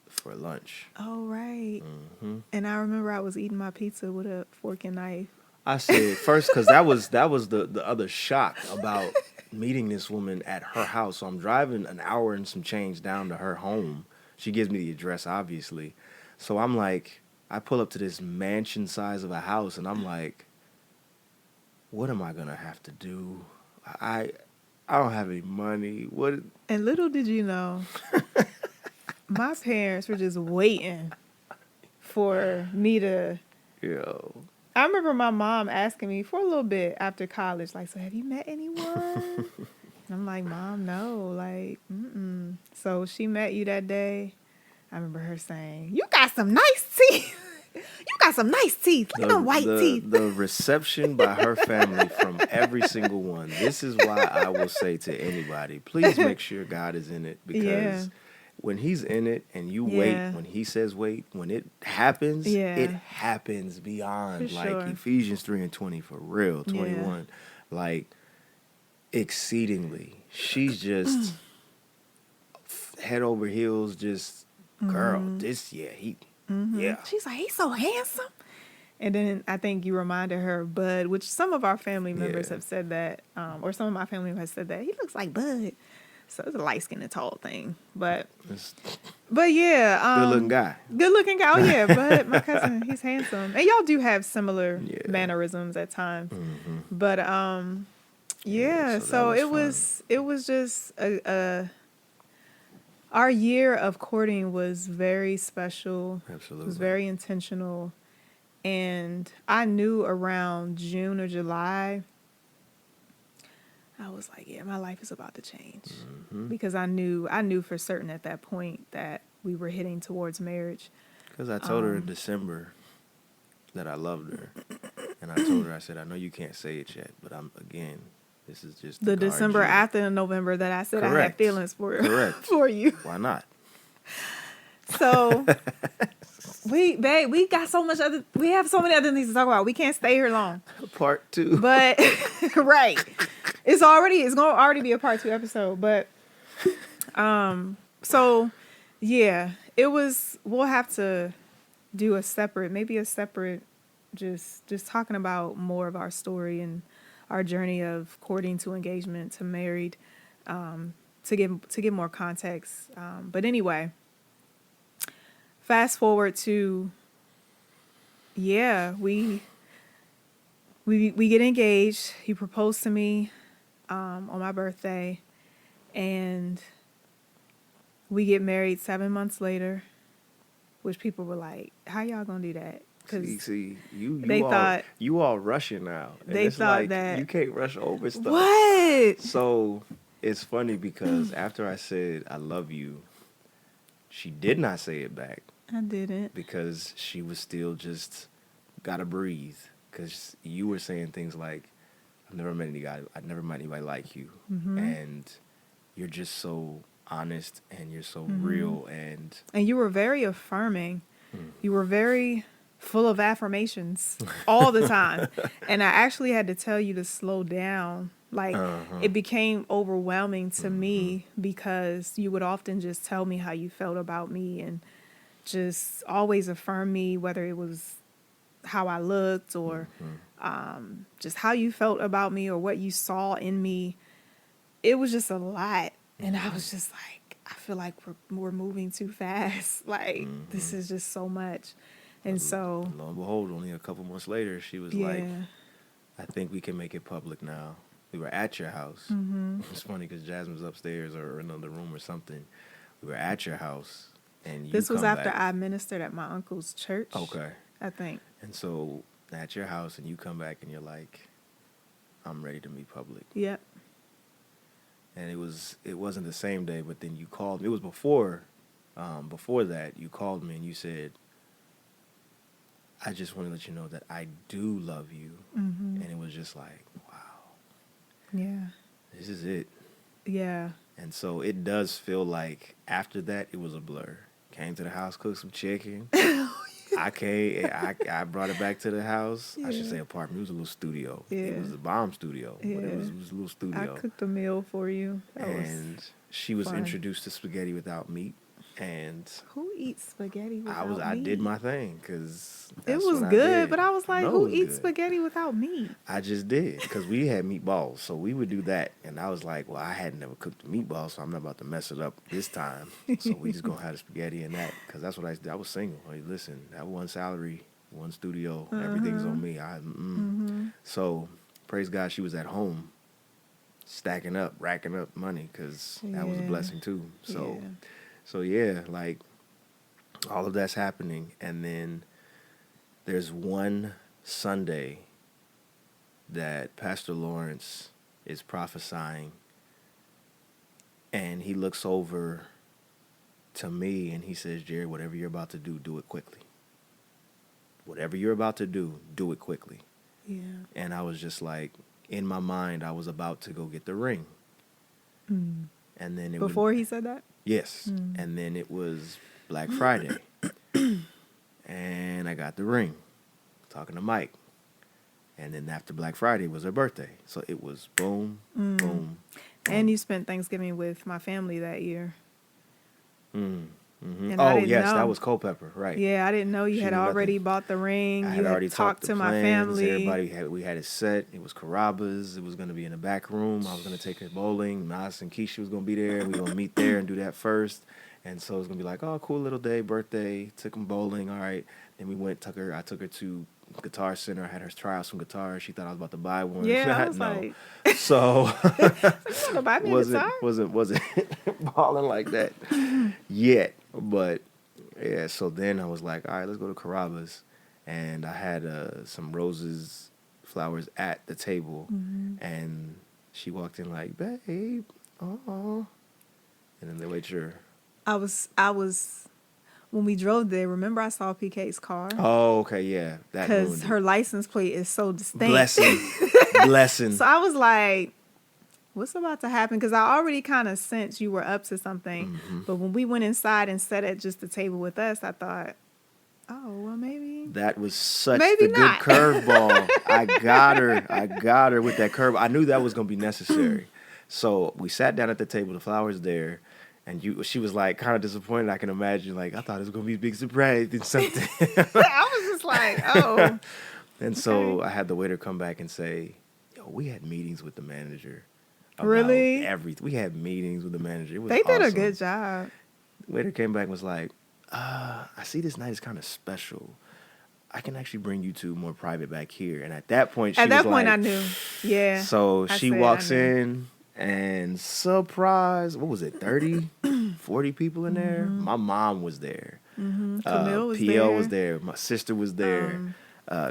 for lunch. Oh, right. Mm-hmm. And I remember I was eating my pizza with a fork and knife. I said first, because that was the other shock about meeting this woman at her house. So I'm driving an hour and some change down to her home. She gives me the address, obviously. So I'm like, I pull up to this mansion size of a house, and I'm like, what am I gonna have to do? I don't have any money. What? And little did you know, my parents were just waiting for me to. Yo. I remember my mom asking me for a little bit after college, like, so have you met anyone? And I'm like, Mom, no, like, mm-mm. So she met you that day. I remember her saying, you got some nice teeth. You got some nice teeth. Look at them white teeth. The reception by her family from every single one. This is why I will say to anybody, please make sure God is in it, because when he's in it and you wait, when he says wait, when it happens beyond. For like sure. Ephesians 3:20 for real, 21. Like exceedingly. She's just head over heels, just girl, this he she's like, he's so handsome. And then I think you reminded her Bud, which some of our family members have said that, or some of my family members said that he looks like Bud. So it's a light skinned and tall thing. But yeah. Good looking guy. Good looking guy. Oh yeah, Bud, my cousin, he's handsome. And y'all do have similar mannerisms at times. Mm-hmm. But so it was just our year of courting was very special. Absolutely. It was very intentional. And I knew around June or July, I was like, yeah, my life is about to change. Mm-hmm. Because I knew for certain at that point that we were heading towards marriage. Because I told her in December that I loved her. And I told her, I said, I know you can't say it yet, but this is just the December after November that I said I had feelings for you. Why not? So we got so much we have so many other things to talk about. We can't stay here long. Part 2. But right. It's gonna already be a part 2 episode. But so yeah, we'll have to do a separate just talking about more of our story and our journey of courting to engagement to married, to give more context. But anyway, fast forward to, we get engaged. He proposed to me on my birthday, and we get married 7 months later, which people were like, how y'all gonna do that? See, you all rushing now. And they it's thought like, that you can't rush over stuff. What? So it's funny because after I said I love you, she did not say it back. I didn't, because she was still just gotta breathe. Because you were saying things like, I've never met anybody like you. Mm-hmm. And you're just so honest and you're so Mm-hmm. real. And you were very affirming. You were very full of affirmations all the time. And I actually had to tell you to slow down. Like, it became overwhelming to me because you would often just tell me how you felt about me and just always affirm me, whether it was how I looked or just how you felt about me or what you saw in me. It was just a lot. And I was just like, I feel like we're moving too fast. Like, this is just so much. And so, lo and behold, only a couple months later, she was like, I think we can make it public now. We were at your house. It's funny because Jasmine was upstairs or in another room or something. We were at your house, and you this was come after back. I ministered at my uncle's church. Okay. I think. And so at your house, and you come back, and you're like, I'm ready to meet public. Yep. And it wasn't the same day, but then you called me. It was before that, you called me, and you said, I just want to let you know that I do love you. And it was just like, wow. Yeah. This is it. Yeah. And so it does feel like after that, it was a blur. Came to the house, cooked some chicken. I brought it back to the house. I should say apartment. It was a little studio. Yeah. It was a bomb studio, but it was a little I studio. cooked a meal for you. And she was fun. introduced to spaghetti without meat. And Who eats spaghetti without meat? I did my thing because It was good, but I was like, who eats good. spaghetti without meat? I just did because we had meatballs, so we would do that. And I was like, well, I had never cooked the meatballs, so I'm not about to mess it up this time. So we just gonna have the spaghetti and that because that's what I was single. Like, listen, that one salary, one studio, everything's on me. So praise God, she was at home, racking up money because that was a blessing too. So yeah, like all of that's happening, and then there's one Sunday that Pastor Lawrence is prophesying, and he looks over to me and he says, Jerry, whatever you're about to do it quickly. Whatever you're about to do it quickly. Yeah. And I was just like, in my mind, I was about to go get the ring. And then Before he said that? Yes. And then it was Black Friday. And I got the ring. Talking to Mike. And then after Black Friday was her birthday. So it was boom, boom. And you spent Thanksgiving with my family that year. Mm-hmm. And Oh, yes, that was Culpepper, right. Yeah, I didn't know you had already bought the ring. I You had already talked to the my plans. family. We had it set. It was Carrabba's. It was going to be in the back room. I was going to take her bowling. Nas and Keisha was going to be there. We were going to meet there and do that first. And so it was going to be like, oh, cool little day, birthday. Took them bowling. All right. Then we went, I took her to Guitar Center. I had her try out some guitars. She thought I was about to buy one. Yeah, I was like. So You gonna buy me a guitar? wasn't balling like that yet. But yeah, so then I was like, all right, let's go to Carrabba's. And I had some flowers at the table. And she walked in like, babe, oh. And then the waiter. I was when we drove there. Remember, I saw PK's car. Oh, okay, yeah, that because her license plate is so distinct. Blessing. So I was like, what's about to happen? Because I already kind of sensed you were up to something. But when we went inside and sat at just the table with us, I thought, oh, well, maybe. That was such maybe the not. good curveball. I got her with that curve. I knew that was going to be necessary. So we sat down at the table, the flowers there, and she was like kind of disappointed. I can imagine, like, I thought it was going to be a big surprise and something. I was just like, oh. And so I had the waiter come back and say, yo, we had meetings with the manager. Really? Everything. We had meetings with the manager. It was They did awesome. a good job. The waiter came back and was like, I see this night is kind of special. I can actually bring you two more private back here. And at that point, she was like... At that point, I knew. Yeah. So she walks in and surprise, what was it, 30, 40 people in there? My mom was there. Camille was P.O. there. was there. My sister was there.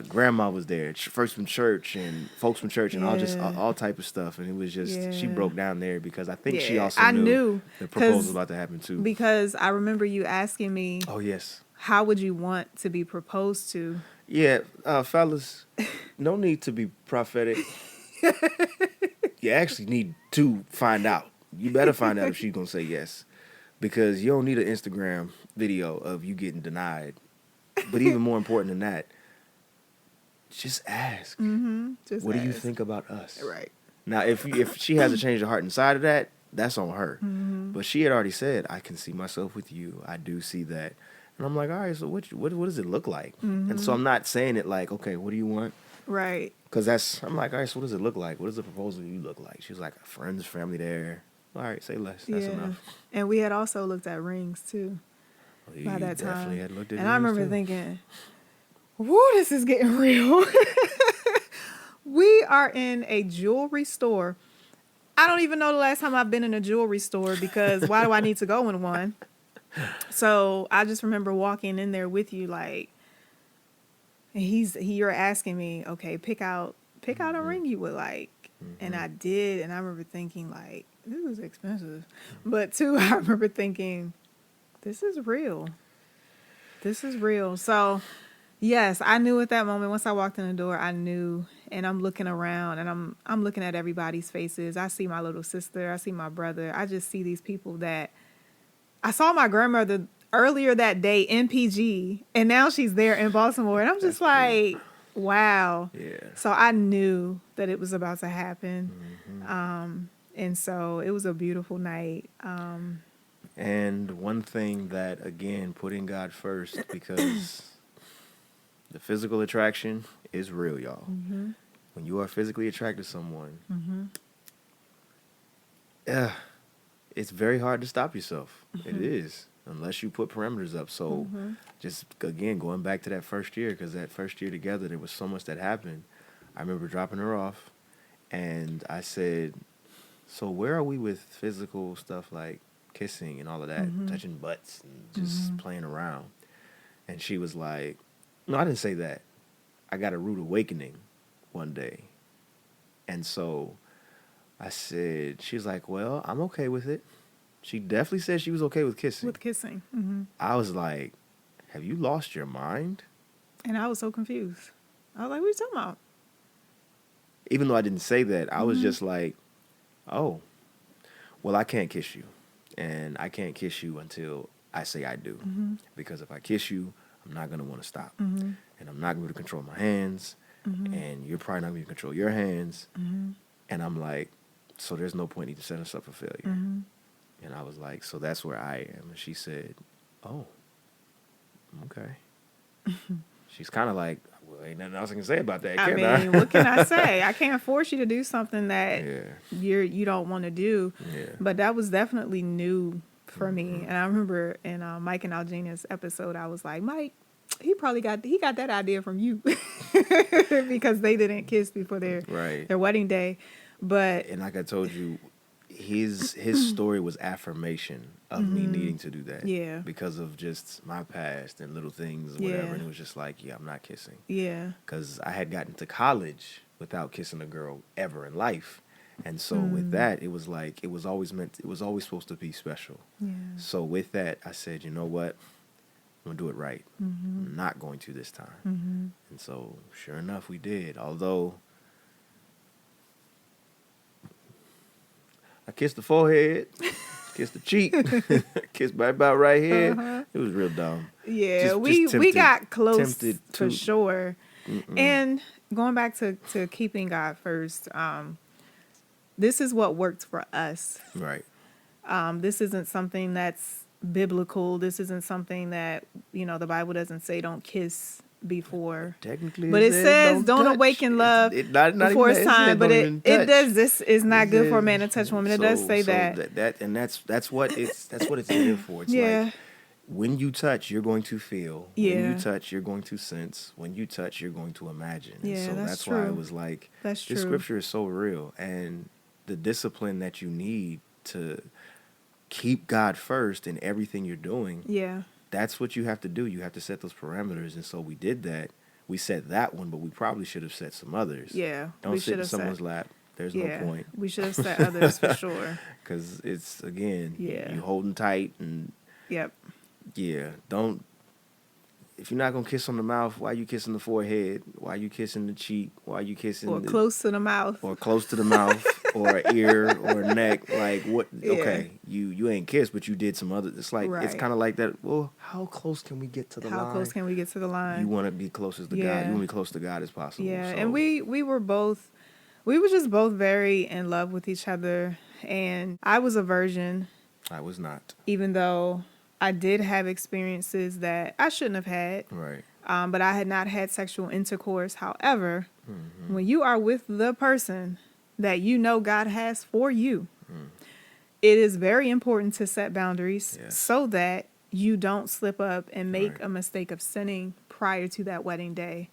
Grandma was there. Folks from church and all type of stuff. And it was just, she broke down there because I think she also knew the proposal was about to happen too. Because I remember you asking me, oh, yes. How would you want to be proposed to? Yeah, fellas, no need to be prophetic. You actually need to find out. You better find out if she's going to say yes. Because you don't need an Instagram video of you getting denied. But even more important than that, just ask. Just what do you ask. think about us? Right. Now, if she has a change of heart inside of that, that's on her. But she had already said, I can see myself with you. I do see that. And I'm like, all right, so what does it look like? And so I'm not saying it like, okay, what do you want? Right. Because I'm like, all right, so what does it look like? What does the proposal you look like? She was like, friends, family there. All right, say less. That's enough. And we had also looked at rings too Well, by that definitely time. had looked at And I remember too. thinking, whoo, this is getting real. We are in a jewelry store. I don't even know the last time I've been in a jewelry store because why do I need to go in one? So I just remember walking in there with you, like, and you're asking me, okay, pick out a ring you would like. And I did, and I remember thinking, like, this is expensive. But two, I remember thinking, this is real. This is real. So yes, I knew at that moment, once I walked in the door, I knew, and I'm looking around and I'm looking at everybody's faces. I see my little sister, I see my brother. I just see these people that I saw my grandmother earlier that day in PG, and now she's there in Baltimore. And I'm just like, wow. Yeah. So I knew that it was about to happen. And so it was a beautiful night. And one thing that, again, putting God first, because the physical attraction is real, y'all. When you are physically attracted to someone, it's very hard to stop yourself. It is, unless you put parameters up. So just, again, going back to that first year, because that first year together, there was so much that happened. I remember dropping her off, and I said, so where are we with physical stuff like kissing and all of that, touching butts and just playing around? And she was like, no, I didn't say that. I got a rude awakening one day. And so I said, she was like, well, I'm okay with it. She definitely said she was okay with kissing. With kissing. I was like, have you lost your mind? And I was so confused. I was like, what are you talking about? Even though I didn't say that, I was just like, oh, well, I can't kiss you. And I can't kiss you until I say I do. Because if I kiss you, I'm not going to want to stop. And I'm not going to control my hands. And you're probably not going to control your hands. And I'm like, so there's no point in you setting us up for failure. And I was like, so that's where I am. And she said, oh, okay. She's kind of like, well, ain't nothing else I can say about that, can I? What can I say? I can't force you to do something that you don't want to do. But that was definitely new for me. And I remember in Mike and Algina's episode, I was like, Mike, he got that idea from you because they didn't kiss before their wedding day. But and like I told you, his story was affirmation of me needing to do that. Yeah. Because of just my past and little things, whatever. And it was just like, yeah, I'm not kissing. Yeah. Because I had gotten to college without kissing a girl ever in life. And so with that, it was like, it was always supposed to be special. Yeah. So with that, I said, you know what? I'm going to do it right. I'm not going to this time. And so sure enough, we did. Although I kissed the forehead, kissed the cheek, kissed about right here. It was real dumb. Yeah, Just we tempted, got close for to, sure. And going back to keeping God first, this is what worked for us. Right. This isn't something that's biblical. This isn't something that, the Bible doesn't say don't kiss before. Technically, but it says don't awaken love before it's time. But it does. This is not good for a man to touch woman. It does say that. That's what it's there for. It's like when you touch, you're going to feel. When you touch, you're going to sense. When you touch, you're going to imagine. And so that's why it was like this scripture is so real, and the discipline that you need to keep God first in everything you're doing. Yeah. That's what you have to do. You have to set those parameters. And so we did that. We set that one, but we probably should have set some others. Yeah. Don't sit in someone's lap. There's no point. We should have set others for sure. Because it's, again, you holding tight and... Yep. Yeah. Don't... if you're not gonna kiss on the mouth, why you kissing the forehead? Why you kissing the cheek? Why you kissing or close to the mouth, or close to the mouth, or ear, or neck? Like what? Yeah. Okay, you ain't kissed, but you did some other. It's like it's Right. kind of like that. Well, how close can we get to the line? How close can we get to the line? You want to be closest to God. Yeah. You want to be close to God as possible. Yeah, So, and we were just both very in love with each other, and I was a virgin, I was not. even though I did have experiences that I shouldn't have had. Right. But I had not had sexual intercourse. However, Mm-hmm. when you are with the person that you know God has for you, Mm. it is very important to set boundaries Yes. so that you don't slip up and make Right. a mistake of sinning prior to that wedding day.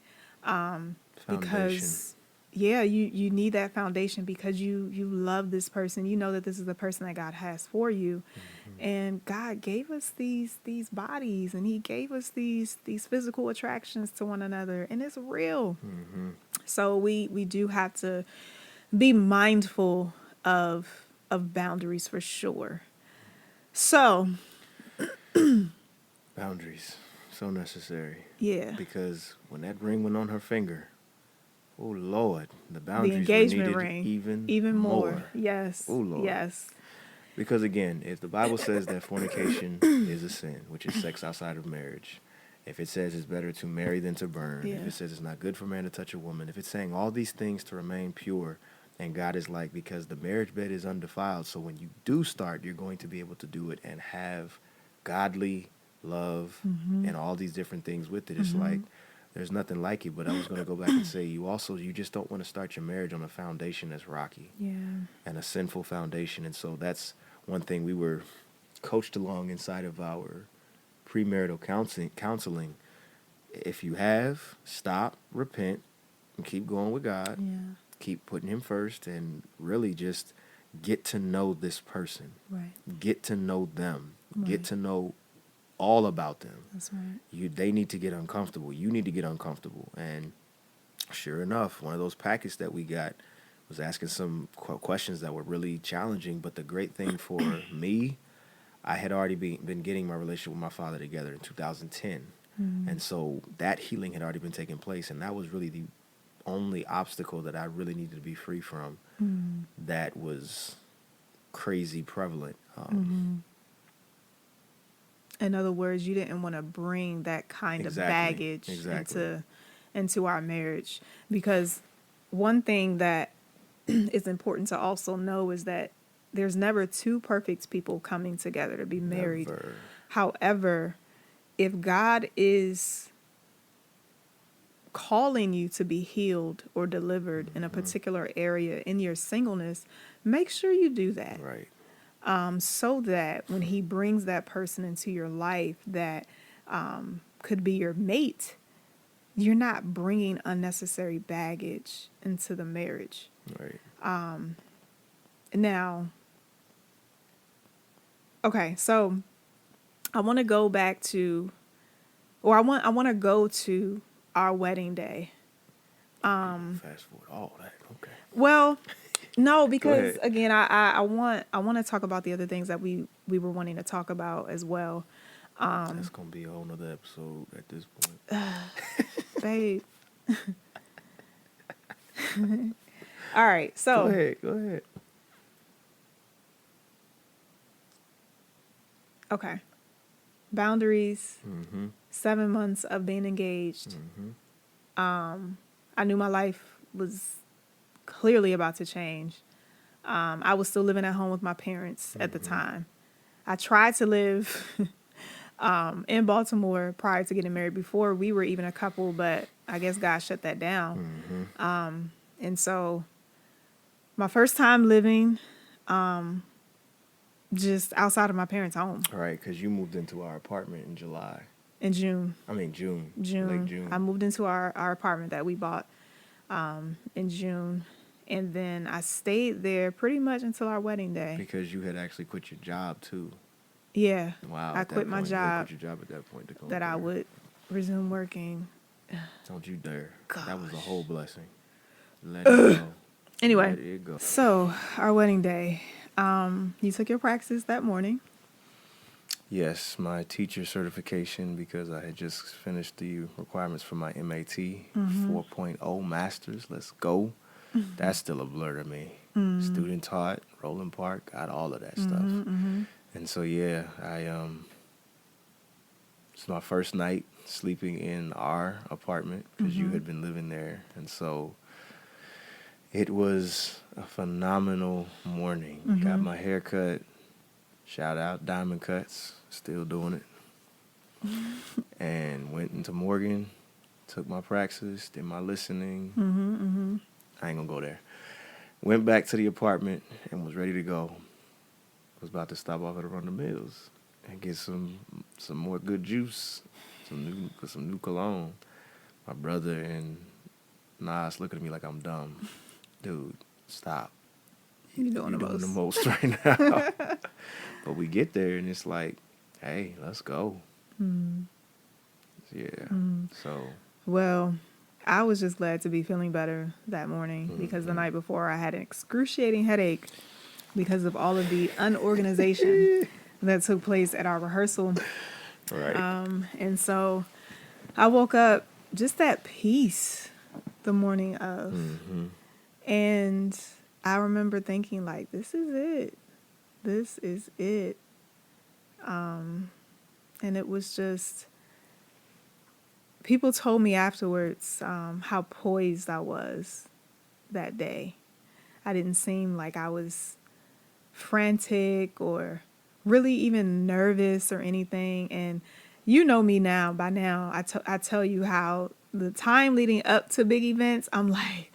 Because you need that foundation, because you love this person. You know that this is the person that God has for you. Mm-hmm. And God gave us these bodies, and he gave us these physical attractions to one another, and it's real. Mm-hmm. So we do have to be mindful of boundaries for sure. So Boundaries, so necessary. yeah, Because when that ring went on her finger, oh Lord, the the boundaries were engagement needed ring, even more. Yes. Oh Lord. Yes. Because again, if the Bible says that fornication is a sin, which is sex outside of marriage, if it says it's better to marry than to burn, Yeah. if it says it's not good for man to touch a woman, if it's saying all these things to remain pure, and God is like, because the marriage bed is undefiled, so when you do start, you're going to be able to do it and have godly love and all these different things with it. It's like, there's nothing like it. But I was going to go back and say, you just don't want to start your marriage on a foundation that's rocky Yeah. and a sinful foundation. And so that's one thing we were coached along inside of our premarital counseling. If you have, stop, repent, and keep going with God. Yeah. Keep putting him first, and really just get to know this person. Right. Get to know them. Right. Get to know all about them. That's right. They need to get uncomfortable. You need to get uncomfortable. And sure enough, one of those packets that we got was asking some questions that were really challenging. But the great thing for me, I had already been getting my relationship with my father together in 2010. And so that healing had already been taking place. And that was really the only obstacle that I really needed to be free from that was crazy prevalent. In other words, you didn't want to bring that kind of baggage into our marriage, because one thing that is important to also know is that there's never two perfect people coming together to be married. Never. However, if God is calling you to be healed or delivered in a particular area in your singleness, make sure you do that. Right. So that when he brings that person into your life that could be your mate, you're not bringing unnecessary baggage into the marriage. Right. Now, okay, so I want to go back to, or I want to go to our wedding day. Fast forward all that. Okay. Well, no, because ahead. again, I want to talk about the other things that we were wanting to talk about as well. That's gonna be a whole nother episode at this point. Babe. All right, so Go ahead. okay. Boundaries. Mm-hmm. 7 months of being engaged. Mm-hmm. I knew my life was clearly about to change. I was still living at home with my parents at the time. I tried to live in Baltimore prior to getting married, before we were even a couple, but I guess God shut that down. And so my first time living just outside of my parents' home. Right, because you moved into our apartment in July. In June. June. June. Late June. I moved into our apartment that we bought in June. And then I stayed there pretty much until our wedding day. Because you had actually quit your job, too. Yeah. Wow. I quit my job. You quit your job at that point to come that up I here. would resume working. Don't you dare. Gosh. That was a whole blessing. Let it go. Anyway, Let it go. so our wedding day. You took your practice that morning. Yes, my teacher certification, because I had just finished the requirements for my MAT 4.0 Masters. Let's go. That's still a blur to me. Student taught, Roland Park, got all of that stuff. And so, yeah, it's my first night sleeping in our apartment because you had been living there. And so it was a phenomenal morning. Got my hair cut. Shout out Diamond Cuts. Still doing it. And went into Morgan, took my praxis, did my listening. I ain't gonna go there. Went back to the apartment and was ready to go. Was about to stop off at Run the Mills and get some more good juice, some new cologne. My brother and Nas looking at me like I'm dumb. Dude, stop. You're doing the most right now. But we get there and it's like, hey, let's go. Yeah. So. Well, I was just glad to be feeling better that morning because the night before I had an excruciating headache because of all of the unorganization that took place at our rehearsal. Right. And so I woke up just at peace the morning of. And I remember thinking, like, this is it. This is it. And it was just, people told me afterwards how poised I was that day. I didn't seem like I was frantic or really even nervous or anything. And you know me now, by now, I tell you how the time leading up to big events, I'm like,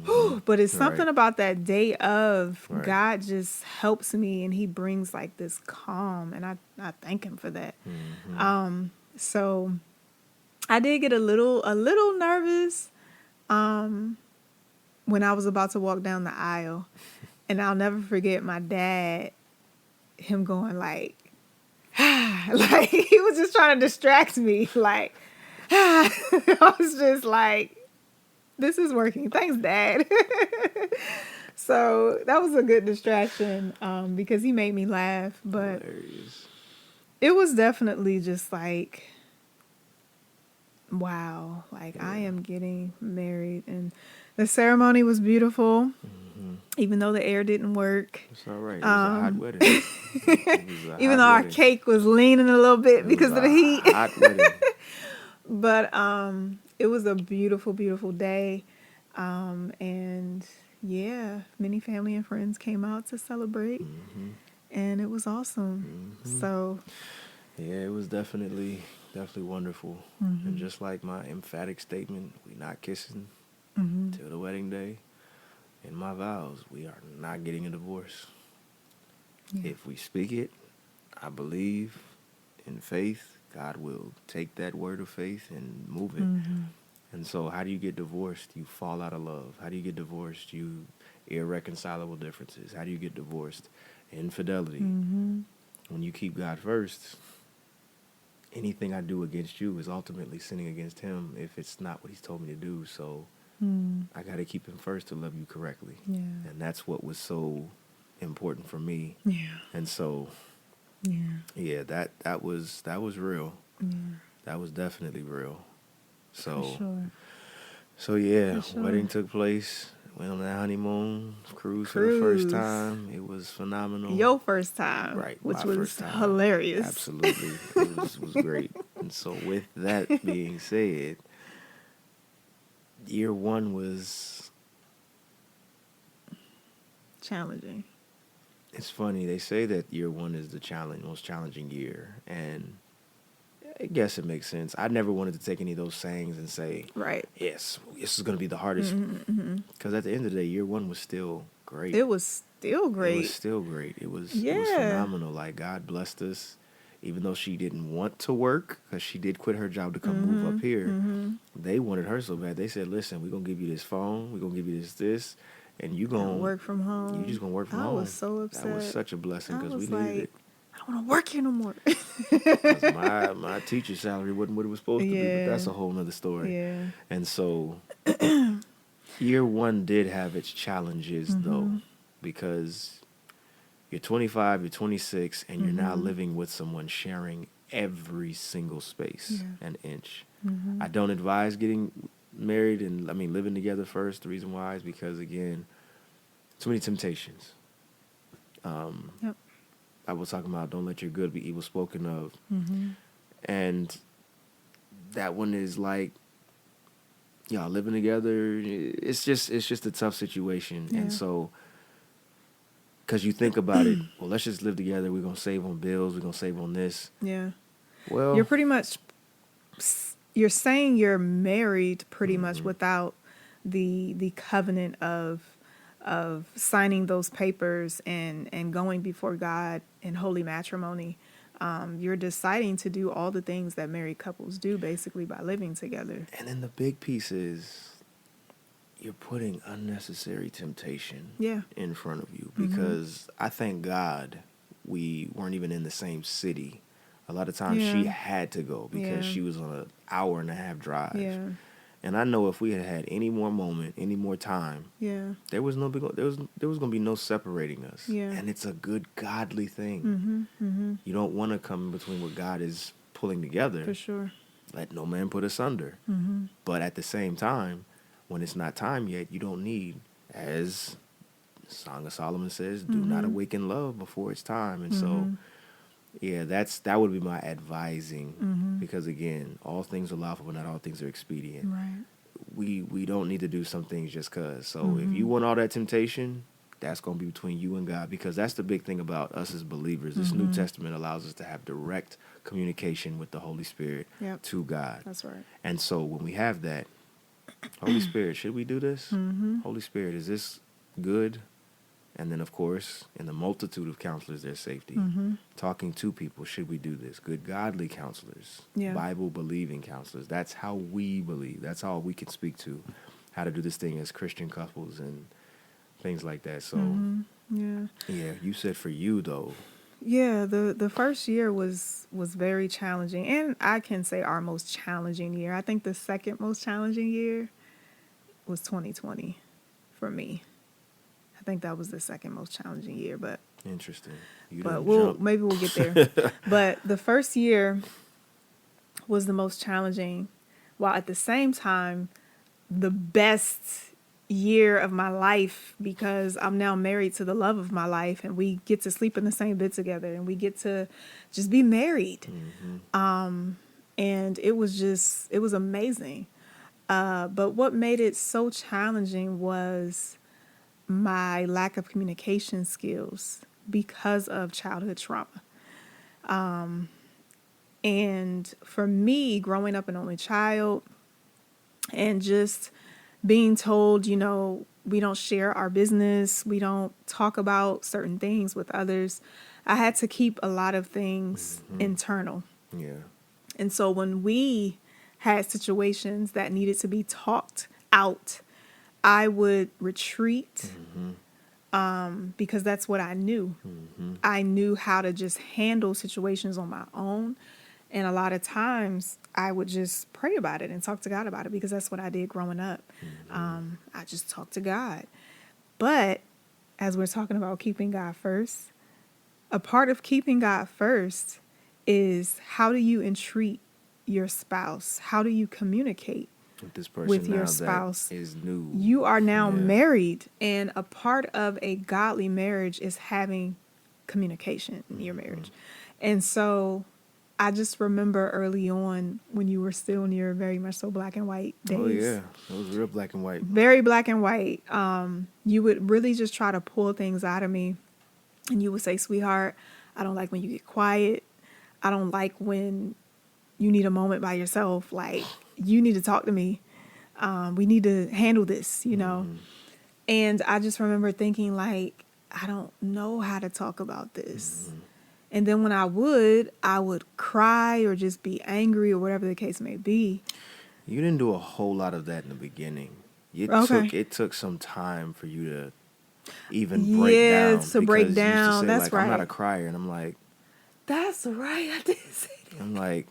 whew, but it's something about that day of God just helps me and he brings like this calm and I thank him for that. So I did get a little nervous when I was about to walk down the aisle, and I'll never forget my dad, him going like, like he was just trying to distract me, like, I was just like, this is working. Thanks, Dad. So that was a good distraction because he made me laugh, but Hilarious. It was definitely just like, wow, like I am getting married. And the ceremony was beautiful, even though the air didn't work. It's all right. It was a hot wedding. Even though our cake was leaning a little bit because of the heat. Hot wedding. But it was a beautiful, beautiful day. And yeah, many family and friends came out to celebrate. And it was awesome. So yeah, it was definitely wonderful. And just like my emphatic statement, we not kissing till the wedding day. In my vows, we are not getting a divorce. Yeah. If we speak it, I believe in faith, God will take that word of faith and move it. And so how do you get divorced? You fall out of love. How do you get divorced? You irreconcilable differences. How do you get divorced? Infidelity. When you keep God first, anything I do against you is ultimately sinning against him if it's not what he's told me to do. So I got to keep him first to love you correctly. yeah. And that's what was so important for me. Yeah. And so, yeah, that was real. Yeah. That was definitely real. So, For sure. So yeah, For sure. wedding took place. Went on that honeymoon cruise for the first time. It was phenomenal. Your first time, right? Which my was first time. hilarious. Absolutely, it was great. And so, with that being said, year one was challenging. It's funny, they say that year one is the most challenging year, and I guess it makes sense. I never wanted to take any of those sayings and say, right, yes, this is going to be the hardest. Because at the end of the day, year one was still great. It was still great. It was still great. It was phenomenal. Like, God blessed us. Even though she didn't want to work, because she did quit her job to come move up here, they wanted her so bad. They said, listen, we're going to give you this phone. We're going to give you this. And you going to work from home. You just going to work from home. I was so upset. That was such a blessing because we like, needed it. I don't want to work here no more. my teacher salary wasn't what it was supposed to be, but that's a whole nother story. Yeah. And so year one did have its challenges, though, because you're 25, you're 26, and you're now living with someone sharing every single space and inch. I don't advise getting married and, living together first. The reason why is because, again, too many temptations. Yep. I was talking about don't let your good be evil spoken of. And that one is like, y'all living together, it's just a tough situation. Yeah. And so, because you think about it, well, let's just live together. We're going to save on bills. We're going to save on this. Yeah. Well, You're pretty much, you're saying you're married pretty much without the covenant of signing those papers and going before God in holy matrimony. You're deciding to do all the things that married couples do basically by living together. and then the big piece is you're putting unnecessary temptation in front of you, because I thank God we weren't even in the same city. A lot of times she had to go because she was on an 1.5-hour drive. Yeah. And I know if we had had any more moment, any more time, there was going to be no separating us. Yeah. And it's a good godly thing. You don't want to come in between what God is pulling together. For sure. Let no man put asunder. But at the same time, when it's not time yet, you don't need, as Song of Solomon says, do not awaken love before it's time. And so, yeah, that would be my advising, because again, all things are lawful, but not all things are expedient. Right. We don't need to do some things just cause. So if you want all that temptation, that's going to be between you and God, because that's the big thing about us as believers. This New Testament allows us to have direct communication with the Holy Spirit to God. That's right. And so when we have that, Holy Spirit, should we do this? Holy Spirit, is this good? And then, of course, in the multitude of counselors, there's safety. Talking to people, should we do this? Good, godly counselors, Bible-believing counselors. That's how we believe. That's how we can speak to how to do this thing as Christian couples and things like that. So, yeah, you said for you, though. Yeah, the first year was very challenging, and I can say our most challenging year. I think the second most challenging year was 2020 for me. I think that was the second most challenging year, but Interesting. maybe we'll get there. But the first year was the most challenging, while at the same time the best year of my life, because I'm now married to the love of my life, and we get to sleep in the same bed together, and we get to just be married. And it was amazing. But what made it so challenging was my lack of communication skills because of childhood trauma. And for me, growing up an only child and just being told, we don't share our business, we don't talk about certain things with others, I had to keep a lot of things internal. Yeah. And so when we had situations that needed to be talked out, I would retreat because that's what I knew. I knew how to just handle situations on my own. And a lot of times I would just pray about it and talk to God about it, because that's what I did growing up. I just talked to God. But as we're talking about keeping God first, a part of keeping God first is, how do you entreat your spouse? How do you communicate with this person with now your spouse? That is new. You are now married, and a part of a godly marriage is having communication in your marriage. And so I just remember early on, when you were still in your very much so black and white days. Oh yeah, it was real black and white. Very black and white. You would really just try to pull things out of me, and you would say, "Sweetheart, I don't like when you get quiet. I don't like when you need a moment by yourself. Like, you need to talk to me. We need to handle this, And I just remember thinking, like, I don't know how to talk about this. And then when I would cry or just be angry or whatever the case may be. You didn't do a whole lot of that in the beginning. It took some time for you to even break down. Yeah, to break down. Say, that's like, right. I'm not a crier. And I'm like, that's right. I did say that. I'm like,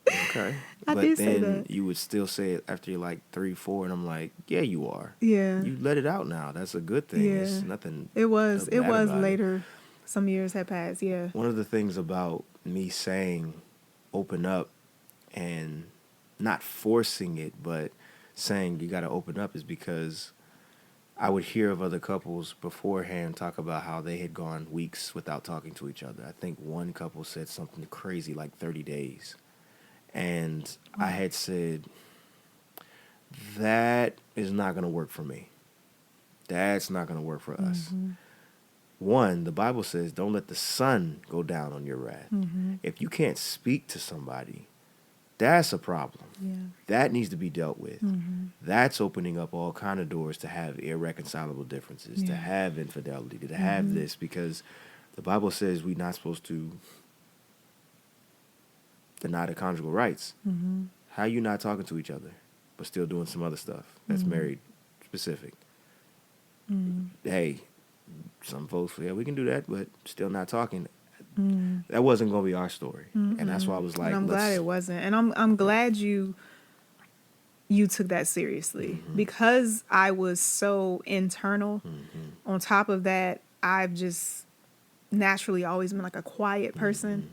okay. I but did then say that. You would still say it after you're like 3, 4, and I'm like, yeah, you are. Yeah. You let it out now. That's a good thing. Yeah. It's nothing. It was bad about later. some years had passed. Yeah. One of the things about me saying open up and not forcing it, but saying you got to open up is because I would hear of other couples beforehand talk about how they had gone weeks without talking to each other. I think one couple said something crazy like 30 days. And I had said, that is not going to work for me. That's not going to work for us. One, the Bible says, don't let the sun go down on your wrath. If you can't speak to somebody, that's a problem. Yeah. That needs to be dealt with. That's opening up all kind of doors to have irreconcilable differences, to have infidelity, to have this, because the Bible says we're not supposed to deny the conjugal rights. How you not talking to each other, but still doing some other stuff that's married specific? Hey, some folks, yeah, we can do that, but still not talking. That wasn't going to be our story. And that's why I was like, and I'm glad it wasn't. And I'm glad you took that seriously, because I was so internal. On top of that, I've just naturally always been like a quiet person.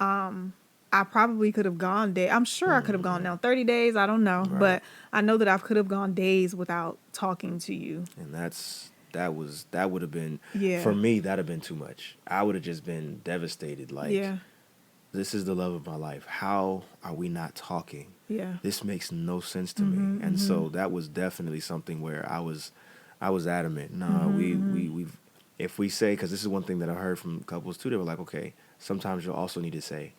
I probably could have gone days. I'm sure I could have gone now 30 days. I don't know. Right. But I know that I could have gone days without talking to you. And that would have been, Yeah. for me, that would have been too much. I would have just been devastated. Like, Yeah. this is the love of my life. How are we not talking? Yeah. This makes no sense to me. And so that was definitely something where I was adamant. No, we've if we say, because this is one thing that I heard from couples too, they were like, okay, sometimes you'll also need to say,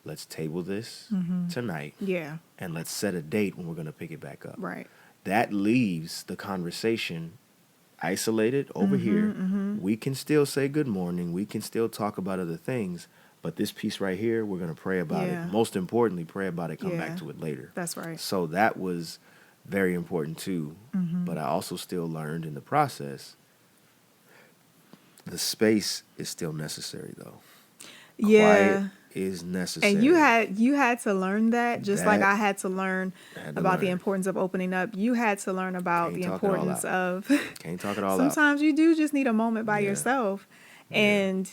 let's table this tonight. Yeah. And let's set a date when we're going to pick it back up. Right. That leaves the conversation isolated over here. We can still say good morning. We can still talk about other things. But this piece right here, we're going to pray about it. Most importantly, pray about it, come back to it later. That's right. So that was very important too. But I also still learned in the process, the space is still necessary though. Quiet is necessary. And you had to learn that, just like I had to learn about the importance of opening up. You had to learn about the importance of can't talk it all sometimes you do just need a moment by yourself. And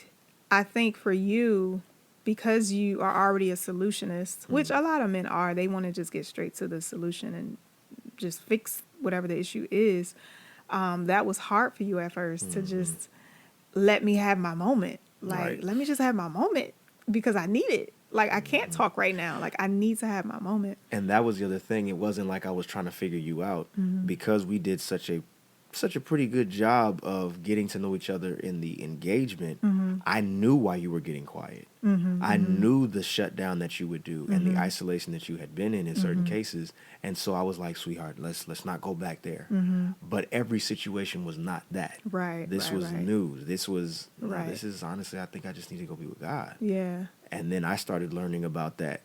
I think for you, because you are already a solutionist, which a lot of men are, they want to just get straight to the solution and just fix whatever the issue is. That was hard for you at first to just let me have my moment. Like, let me just have my moment, because I need it. Like, I can't talk right now. Like, I need to have my moment. And that was the other thing. It wasn't like I was trying to figure you out, because we did such a pretty good job of getting to know each other in the engagement. I knew why you were getting quiet. I knew the shutdown that you would do and the isolation that you had been in certain cases. And so I was like, sweetheart, let's not go back there. But every situation was not that. Right. This was new. This was, Right. This is honestly, I think I just need to go be with God. Yeah. And then I started learning about that.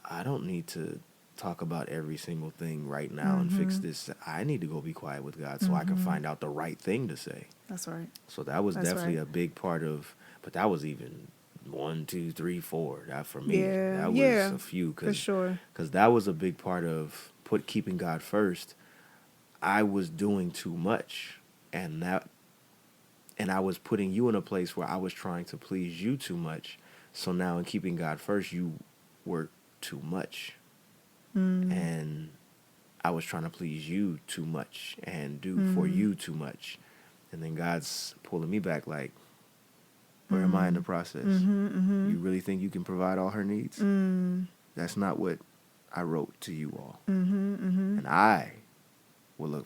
I don't need to talk about every single thing right now and fix this. I need to go be quiet with God so I can find out the right thing to say. That's right. So that was definitely right. a big part of, but that was even 1, 2, 3, 4. That for me, that was a few. For sure. Because that was a big part of keeping God first. I was doing too much, and I was putting you in a place where I was trying to please you too much. So now in keeping God first, you were too much. And I was trying to please you too much and do for you too much. And then God's pulling me back like, where am I in the process? You really think you can provide all her needs? That's not what I wrote to you all. And I will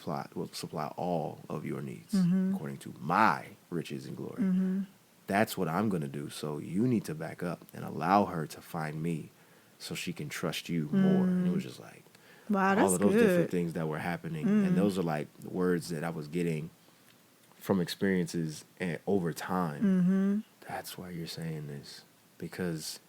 supply all of your needs according to my riches and glory. That's what I'm going to do. So you need to back up and allow her to find me so she can trust you more. And it was just like, wow, all of those good. different things that were happening. And those are like words that I was getting from experiences over time. That's why you're saying this. Because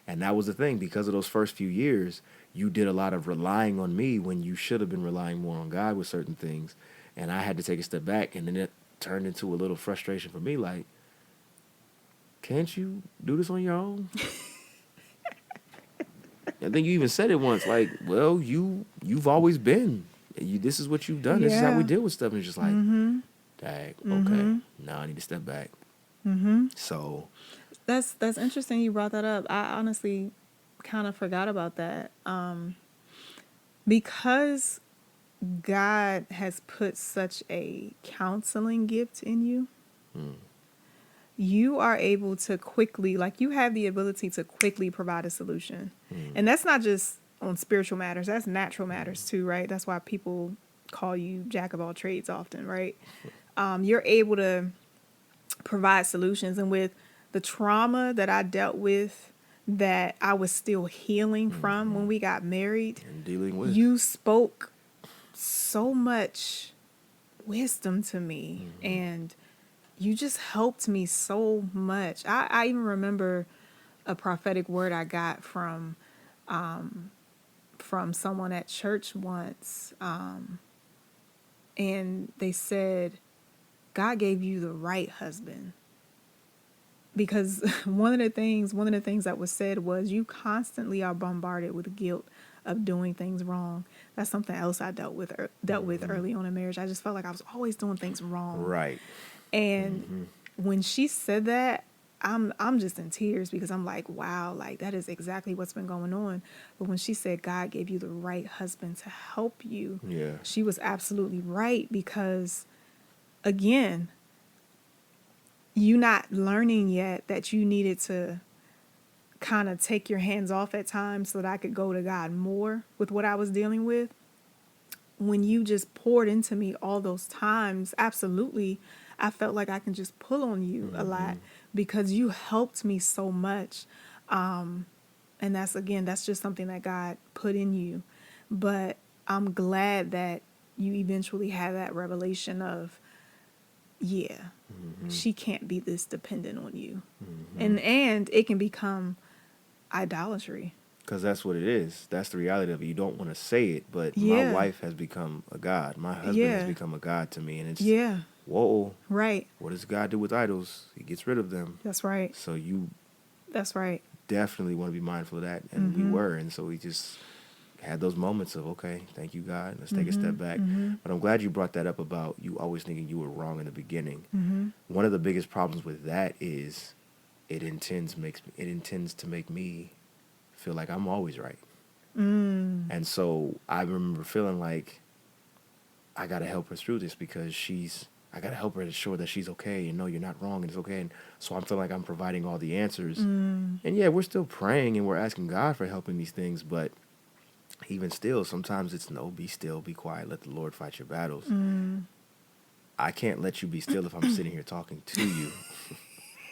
and that was the thing, because of those first few years, you did a lot of relying on me when you should have been relying more on God with certain things. And I had to take a step back, and then it turned into a little frustration for me, like, can't you do this on your own? I think you even said it once, like, well, you've always been. This is what you've done. This is how we deal with stuff. And it's just like, dang, okay, now I need to step back. Mm-hmm. So That's interesting you brought that up. I honestly kind of forgot about that. Because God has put such a counseling gift in you, you are able to quickly, like you have the ability to quickly provide a solution. And that's not just on spiritual matters, that's natural matters too, right? That's why people call you jack of all trades often, right? You're able to provide solutions. And with the trauma that I dealt with, that I was still healing from when we got married, and dealing with. you spoke so much wisdom to me, and you just helped me so much. I even remember a prophetic word I got from someone at church once, and they said, God gave you the right husband. Because one of the things that was said was, you constantly are bombarded with guilt of doing things wrong. That's something else I dealt with early on in marriage. I just felt like I was always doing things wrong. Right. And when she said that, I'm just in tears, because I'm like, wow, like that is exactly what's been going on. But when she said God gave you the right husband to help you, Yeah. she was absolutely right, because again, you not learning yet that you needed to kind of take your hands off at times so that I could go to God more with what I was dealing with. When you just poured into me all those times, absolutely, I felt like I can just pull on you a lot, because you helped me so much. And that's just something that God put in you. But I'm glad that you eventually had that revelation of, yeah, she can't be this dependent on you. And it can become idolatry. Because that's what it is. That's the reality of it. You don't want to say it, but my Yeah. wife has become a god. My husband Yeah. has become a god to me. And it's, Yeah, whoa, right. what does God do with idols? He gets rid of them. That's right. So you That's right. definitely want to be mindful of that. And we were. And so we just had those moments of, okay, thank you, God. Let's take a step back. But I'm glad you brought that up about you always thinking you were wrong in the beginning. One of the biggest problems with that is it intends to make me feel like I'm always right. And so I remember feeling like I got to help her through this, because I got to help her to show that she's okay, and no, you're not wrong, and it's okay. And so I'm feeling like I'm providing all the answers. And yeah, we're still praying and we're asking God for help in these things, but even still, sometimes it's no, be still, be quiet, let the Lord fight your battles. I can't let you be still if I'm sitting here talking to you.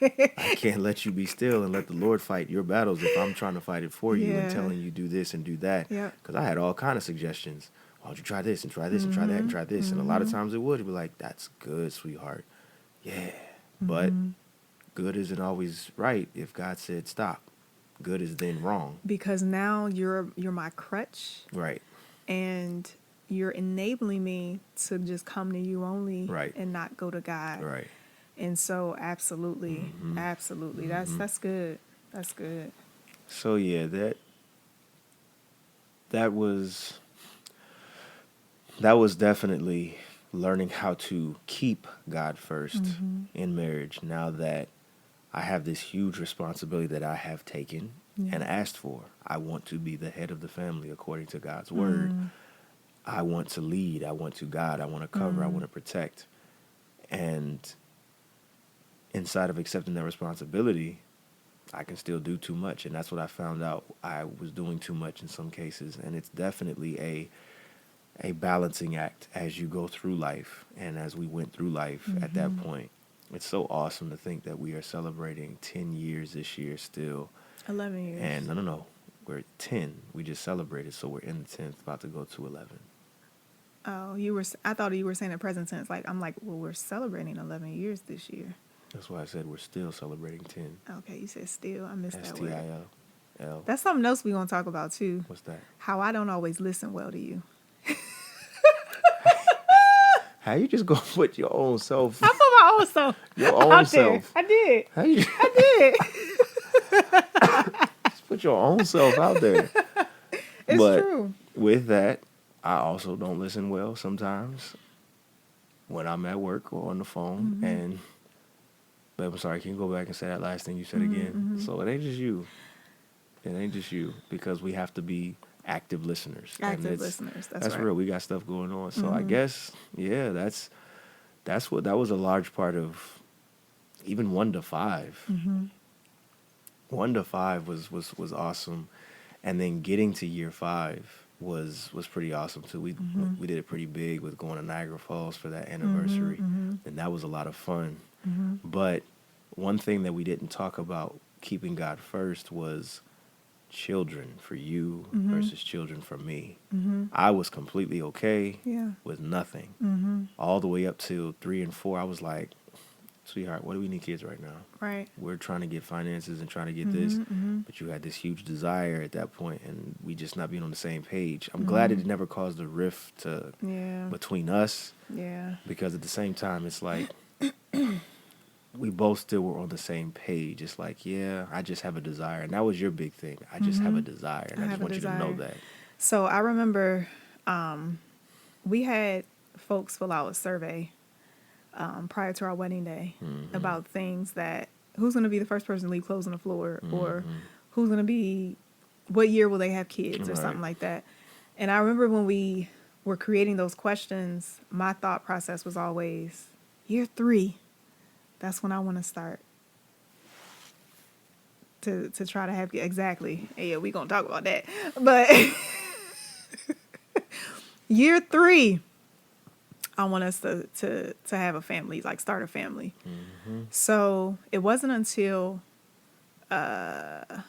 I can't let you be still and let the Lord fight your battles if I'm trying to fight it for you and telling you do this and do that. Because I had all kind of suggestions. Why don't you try this and try this and try that and try this? And a lot of times it would be like, that's good, sweetheart. Yeah. But good isn't always right if God said stop. Good is then wrong. Because now you're my crutch. Right. And you're enabling me to just come to you only, and not go to God. Right. And so absolutely. That's good. That's good. So yeah, that was definitely learning how to keep God first in marriage, now that I have this huge responsibility that I have taken and asked for. I want to be the head of the family according to God's word. I want to lead. I want to guide. I want to cover. I want to protect. And inside of accepting that responsibility, I can still do too much. And that's what I found out. I was doing too much in some cases. And it's definitely a balancing act as you go through life. And as we went through life at that point, it's so awesome to think that we are celebrating 10 years this year still. 11 years. And no, we're at 10. We just celebrated, so we're in the 10th, about to go to 11. Oh, I thought you were saying the present tense. I'm like, well, we're celebrating 11 years this year. That's why I said we're still celebrating 10. Okay, you said still. I missed that word. STIL. That's something else we're going to talk about, too. What's that? How I don't always listen well to you. How you just gonna put your own self? I put my own self. Your own out self. There. I did. How you? I did. Just put your own self out there. It's true. With that, I also don't listen well sometimes when I'm at work or on the phone, and Babe, I'm sorry. Can you go back and say that last thing you said again? So it ain't just you. It ain't just you, because we have to be active listeners. Active listeners. That's right. real. We got stuff going on. So I guess, yeah, that was a large part of even 1 to 5. 1 to 5 was awesome. And then getting to year 5 was pretty awesome too. We did it pretty big with going to Niagara Falls for that anniversary. And that was a lot of fun. But one thing that we didn't talk about keeping God first was children for you versus children for me. I was completely okay with nothing. All the way up to 3 and 4, I was like, sweetheart, what do we need kids right now? Right. We're trying to get finances and trying to get this, but you had this huge desire at that point, and we just not being on the same page. I'm glad it never caused a rift between us. Yeah. Because at the same time, it's like we both still were on the same page. It's like, yeah, I just have a desire. And that was your big thing. I just have a desire. And I just want you to know that. So I remember we had folks fill out a survey prior to our wedding day about things that, who's going to be the first person to leave clothes on the floor, or who's going to be, what year will they have kids, or something like that. And I remember when we were creating those questions, my thought process was always, year 3, that's when I want to start to try to have, exactly. Yeah, we going to talk about that. But year 3, I want us to have a family, like start a family. So it wasn't until, what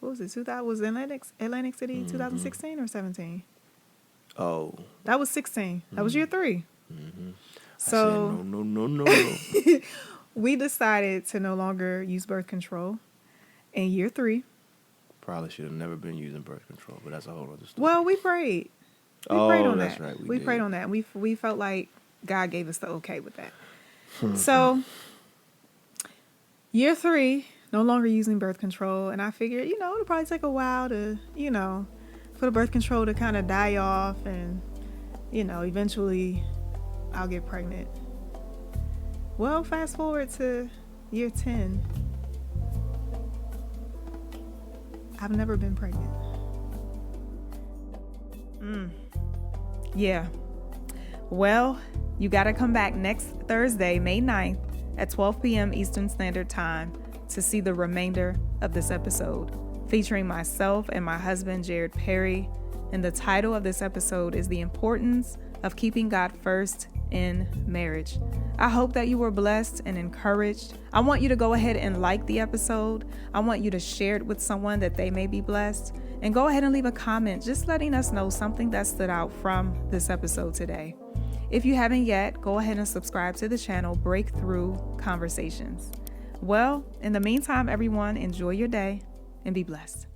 was it, 2000, was it Atlantic City, 2016 or 17? Oh. That was 16. That was year 3. So I said, no. We decided to no longer use birth control in year 3. Probably should have never been using birth control, but that's a whole other story. Well, we prayed. We prayed on that's that. Right. We prayed on that. We felt like God gave us the okay with that. So, year 3, no longer using birth control. And I figured, it'll probably take a while to, for the birth control to kind of die off. And, eventually I'll get pregnant. Well, fast forward to year 10. I've never been pregnant. Yeah. Well, you got to come back next Thursday, May 9th at 12 p.m. Eastern Standard Time to see the remainder of this episode, featuring myself and my husband, Jared Perry. And the title of this episode is The Importance of Keeping God First in Marriage. I hope that you were blessed and encouraged. I want you to go ahead and like the episode. I want you to share it with someone that they may be blessed. And go ahead and leave a comment just letting us know something that stood out from this episode today. If you haven't yet, go ahead and subscribe to the channel Breakthrough Conversations. Well, in the meantime, everyone, enjoy your day and be blessed.